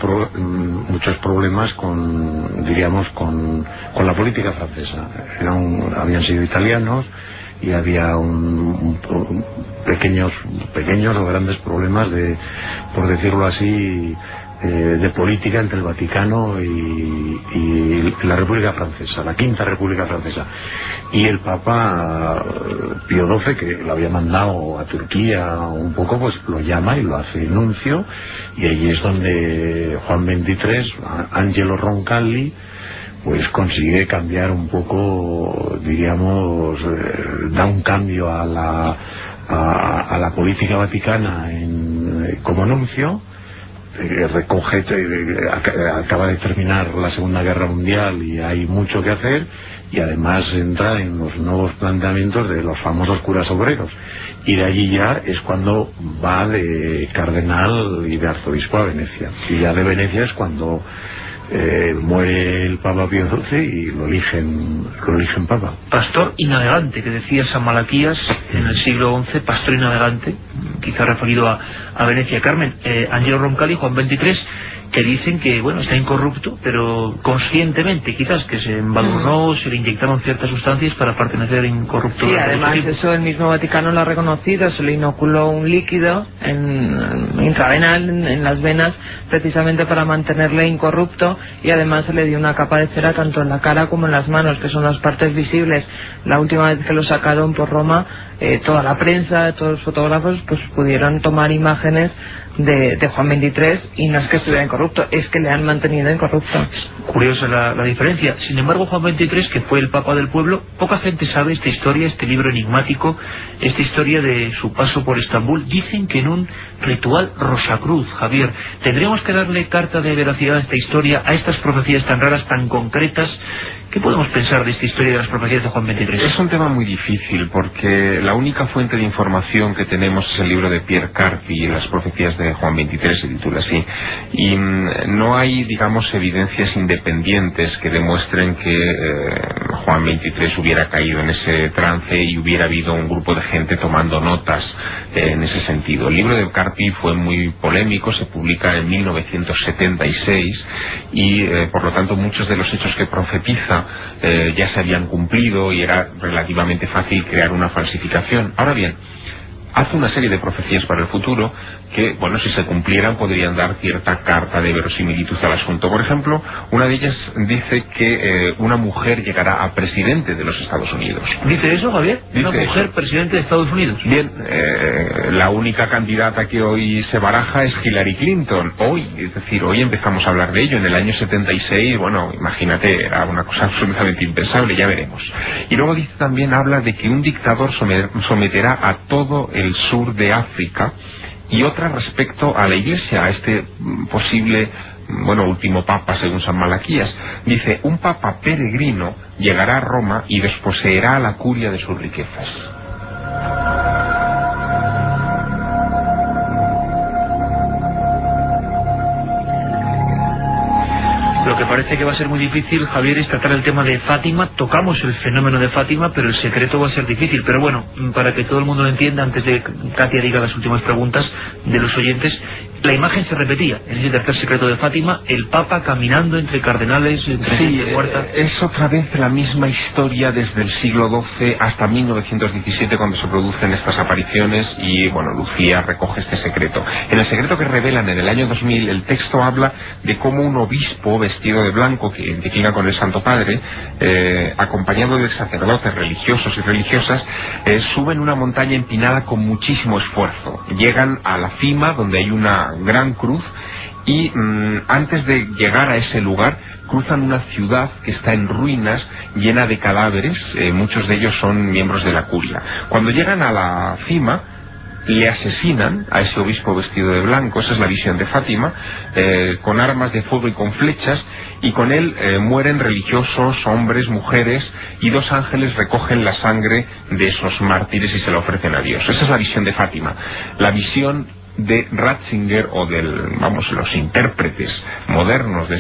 problemas con la política francesa. Habían sido italianos y había pequeños o grandes problemas de, por decirlo así, de política entre el Vaticano y la República Francesa, la Quinta República Francesa. Y el Papa Pío XII, que lo había mandado a Turquía un poco, pues lo llama y lo hace nuncio, y allí es donde Juan XXIII, Angelo Roncalli, pues consigue cambiar un poco, diríamos, da un cambio a la política vaticana como nuncio. Recoge, acaba de terminar la Segunda Guerra Mundial y hay mucho que hacer, y además entra en los nuevos planteamientos de los famosos curas obreros, y de allí ya es cuando va de cardenal y de arzobispo a Venecia, y ya de Venecia es cuando muere el Papa Pío XII y lo eligen Papa. Pastor y navegante, que decía San Malaquías en el siglo XI, pastor y navegante, quizá referido a Venecia. Carmen, Angelo Roncalli, Juan XXIII, que dicen que, bueno, está incorrupto, pero conscientemente, quizás, que se embadurnó, se le inyectaron ciertas sustancias para pertenecer incorrupto. Sí, además eso el mismo Vaticano lo ha reconocido, se le inoculó un líquido intravenal en las venas, precisamente para mantenerle incorrupto, y además se le dio una capa de cera tanto en la cara como en las manos, que son las partes visibles. La última vez que lo sacaron por Roma, toda la prensa, todos los fotógrafos, pues pudieron tomar imágenes de Juan XXIII, y no es que estuviera incorrupto, es que le han mantenido incorrupto. Curiosa la diferencia. Sin embargo, Juan XXIII, que fue el Papa del pueblo, poca gente sabe esta historia, este libro enigmático, esta historia de su paso por Estambul. Dicen que en un ritual Rosacruz. Javier, ¿tendríamos que darle carta de veracidad a esta historia, a estas profecías tan raras, tan concretas? ¿Qué podemos pensar de esta historia de las profecías de Juan XXIII? Es un tema muy difícil, porque la única fuente de información que tenemos es el libro de Pierre Carpi, Las profecías de Juan XXIII, se titula así, y no hay, digamos, evidencias independientes que demuestren que Juan XXIII hubiera caído en ese trance y hubiera habido un grupo de gente tomando notas en ese sentido. El libro de Carpi fue muy polémico, se publica en 1976 y por lo tanto muchos de los hechos que profetiza ya se habían cumplido y era relativamente fácil crear una falsificación. Ahora bien, hace una serie de profecías para el futuro que, bueno, si se cumplieran podrían dar cierta carta de verosimilitud al asunto. Por ejemplo, una de ellas dice que una mujer llegará a presidente de los Estados Unidos. ¿Dice eso, Javier? ¿Una mujer presidente de Estados Unidos? Bien, la única candidata que hoy se baraja es Hillary Clinton. Hoy, es decir, hoy empezamos a hablar de ello. En el año 76, bueno, imagínate, era una cosa absolutamente impensable, ya veremos. Y luego dice también, habla de que un dictador someterá a todo el sur de África, y otra respecto a la Iglesia, a este posible, bueno, último papa según San Malaquías. Dice, un papa peregrino llegará a Roma y desposeerá a la curia de sus riquezas. Lo que parece que va a ser muy difícil, Javier, es tratar el tema de Fátima. Tocamos el fenómeno de Fátima, pero el secreto va a ser difícil. Pero bueno, para que todo el mundo lo entienda, antes de que Katia diga las últimas preguntas de los oyentes, la imagen se repetía en ese tercer secreto de Fátima, el Papa caminando entre cardenales, entre gente muerta. Es otra vez la misma historia desde el siglo XII hasta 1917, cuando se producen estas apariciones, y bueno, Lucía recoge este secreto. En el secreto que revelan en el año 2000, el texto habla de cómo un obispo vestido de blanco, que identifica con el Santo Padre, acompañado de sacerdotes religiosos y religiosas, suben una montaña empinada con muchísimo esfuerzo. Llegan a la cima, donde hay una gran cruz, y antes de llegar a ese lugar cruzan una ciudad que está en ruinas, llena de cadáveres, muchos de ellos son miembros de la curia. Cuando llegan a la cima, le asesinan a ese obispo vestido de blanco, esa es la visión de Fátima, con armas de fuego y con flechas, y con él mueren religiosos, hombres, mujeres, y dos ángeles recogen la sangre de esos mártires y se la ofrecen a Dios. Esa es la visión de Fátima. La visión de Ratzinger, o los intérpretes modernos de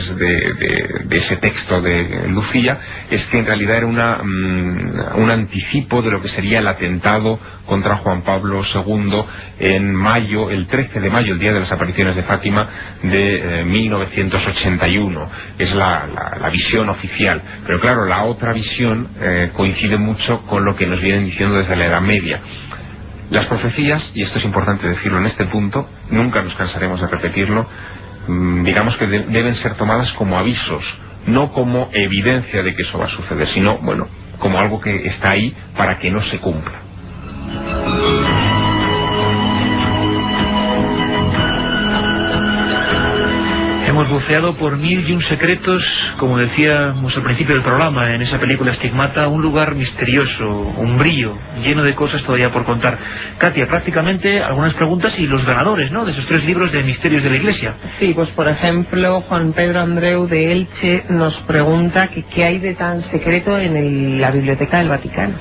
ese texto de Lucía, es que en realidad era un anticipo de lo que sería el atentado contra Juan Pablo II en mayo, el 13 de mayo, el día de las apariciones de Fátima de 1981. Es la visión oficial. Pero claro, la otra visión coincide mucho con lo que nos vienen diciendo desde la Edad Media. Las profecías, y esto es importante decirlo en este punto, nunca nos cansaremos de repetirlo, digamos que deben ser tomadas como avisos, no como evidencia de que eso va a suceder, sino, bueno, como algo que está ahí para que no se cumpla. Hemos buceado por 1001 secretos, como decíamos al principio del programa, en esa película Estigmata, un lugar misterioso, umbrío, lleno de cosas todavía por contar. Katia, prácticamente algunas preguntas y los ganadores, ¿no?, de esos 3 libros de misterios de la Iglesia. Sí, pues por ejemplo, Juan Pedro Andreu de Elche nos pregunta que qué hay de tan secreto en la Biblioteca del Vaticano.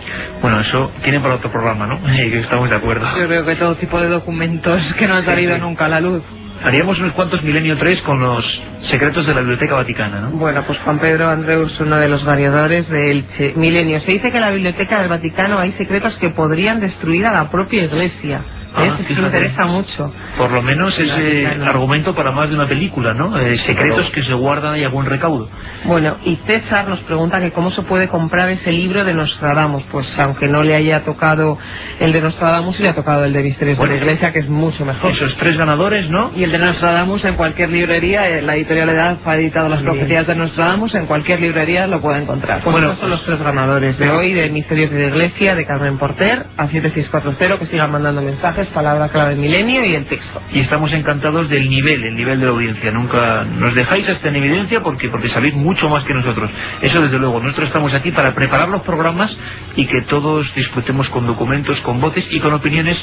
Bueno, eso tiene para otro programa, ¿no? Estamos de acuerdo. Yo creo que todo tipo de documentos que no han salido nunca a la luz. Haríamos unos cuantos Milenio 3 con los secretos de la Biblioteca Vaticana, ¿no? Bueno, pues Juan Pedro Andreu es uno de los variadores del Milenio. Se dice que en la Biblioteca del Vaticano hay secretos que podrían destruir a la propia Iglesia. Eso me interesa mucho. Por lo menos ese argumento para más de una película, ¿no? Secretos que se guardan y a buen recaudo. Bueno, y César nos pregunta que cómo se puede comprar ese libro de Nostradamus. Pues aunque no le haya tocado el de Nostradamus, le ha tocado el de Misterios de la Iglesia, que es mucho mejor. Esos 3 ganadores, ¿no? Y el de Nostradamus en cualquier librería, la editorial Edad ha editado las profecías de Nostradamus, en cualquier librería lo puede encontrar. Pues bueno, son los 3 ganadores de hoy, de Misterios de la Iglesia, de Carmen Porter, a 7640, que sigan mandando mensajes, palabra clave Milenio y el texto. Y estamos encantados del nivel de la audiencia. Nunca nos dejáis hasta en evidencia porque sabéis mucho más que nosotros. Eso desde luego. Nosotros estamos aquí para preparar los programas y que todos disfrutemos con documentos, con voces y con opiniones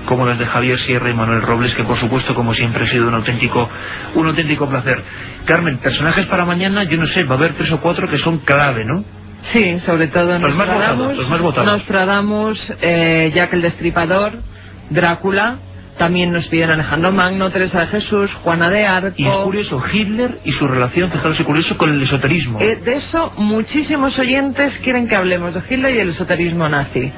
como las de Javier Sierra y Manuel Robles, que por supuesto, como siempre, ha sido un auténtico placer. Carmen, personajes para mañana, yo no sé, va a haber 3 o 4 que son clave, ¿no? Sí, sobre todo los más votados. Nostradamus, Jack el Destripador, Drácula, también nos piden Alejandro Magno, Teresa de Jesús, Juana de Arco. Y es curioso, Hitler y su relación, fijaros, curioso, con el esoterismo. De eso muchísimos oyentes quieren que hablemos, de Hitler y el esoterismo nazi.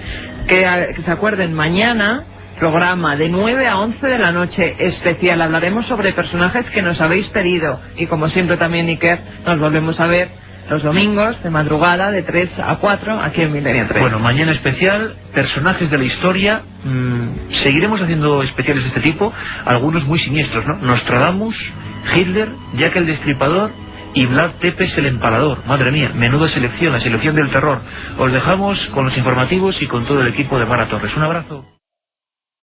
Que se acuerden, mañana, programa de 9 a 11 de la noche, especial. Hablaremos sobre personajes que nos habéis pedido. Y como siempre también, Iker, nos volvemos a ver los domingos de madrugada de 3 a 4 aquí en Milenio 3. Bueno, mañana especial, personajes de la historia. Seguiremos haciendo especiales de este tipo, algunos muy siniestros, ¿no? Nostradamus, Hitler, Jack el Destripador y Vlad Tepes el Empalador. Madre mía, menuda selección, la selección del terror. Os dejamos con los informativos y con todo el equipo de Mara Torres. Un abrazo.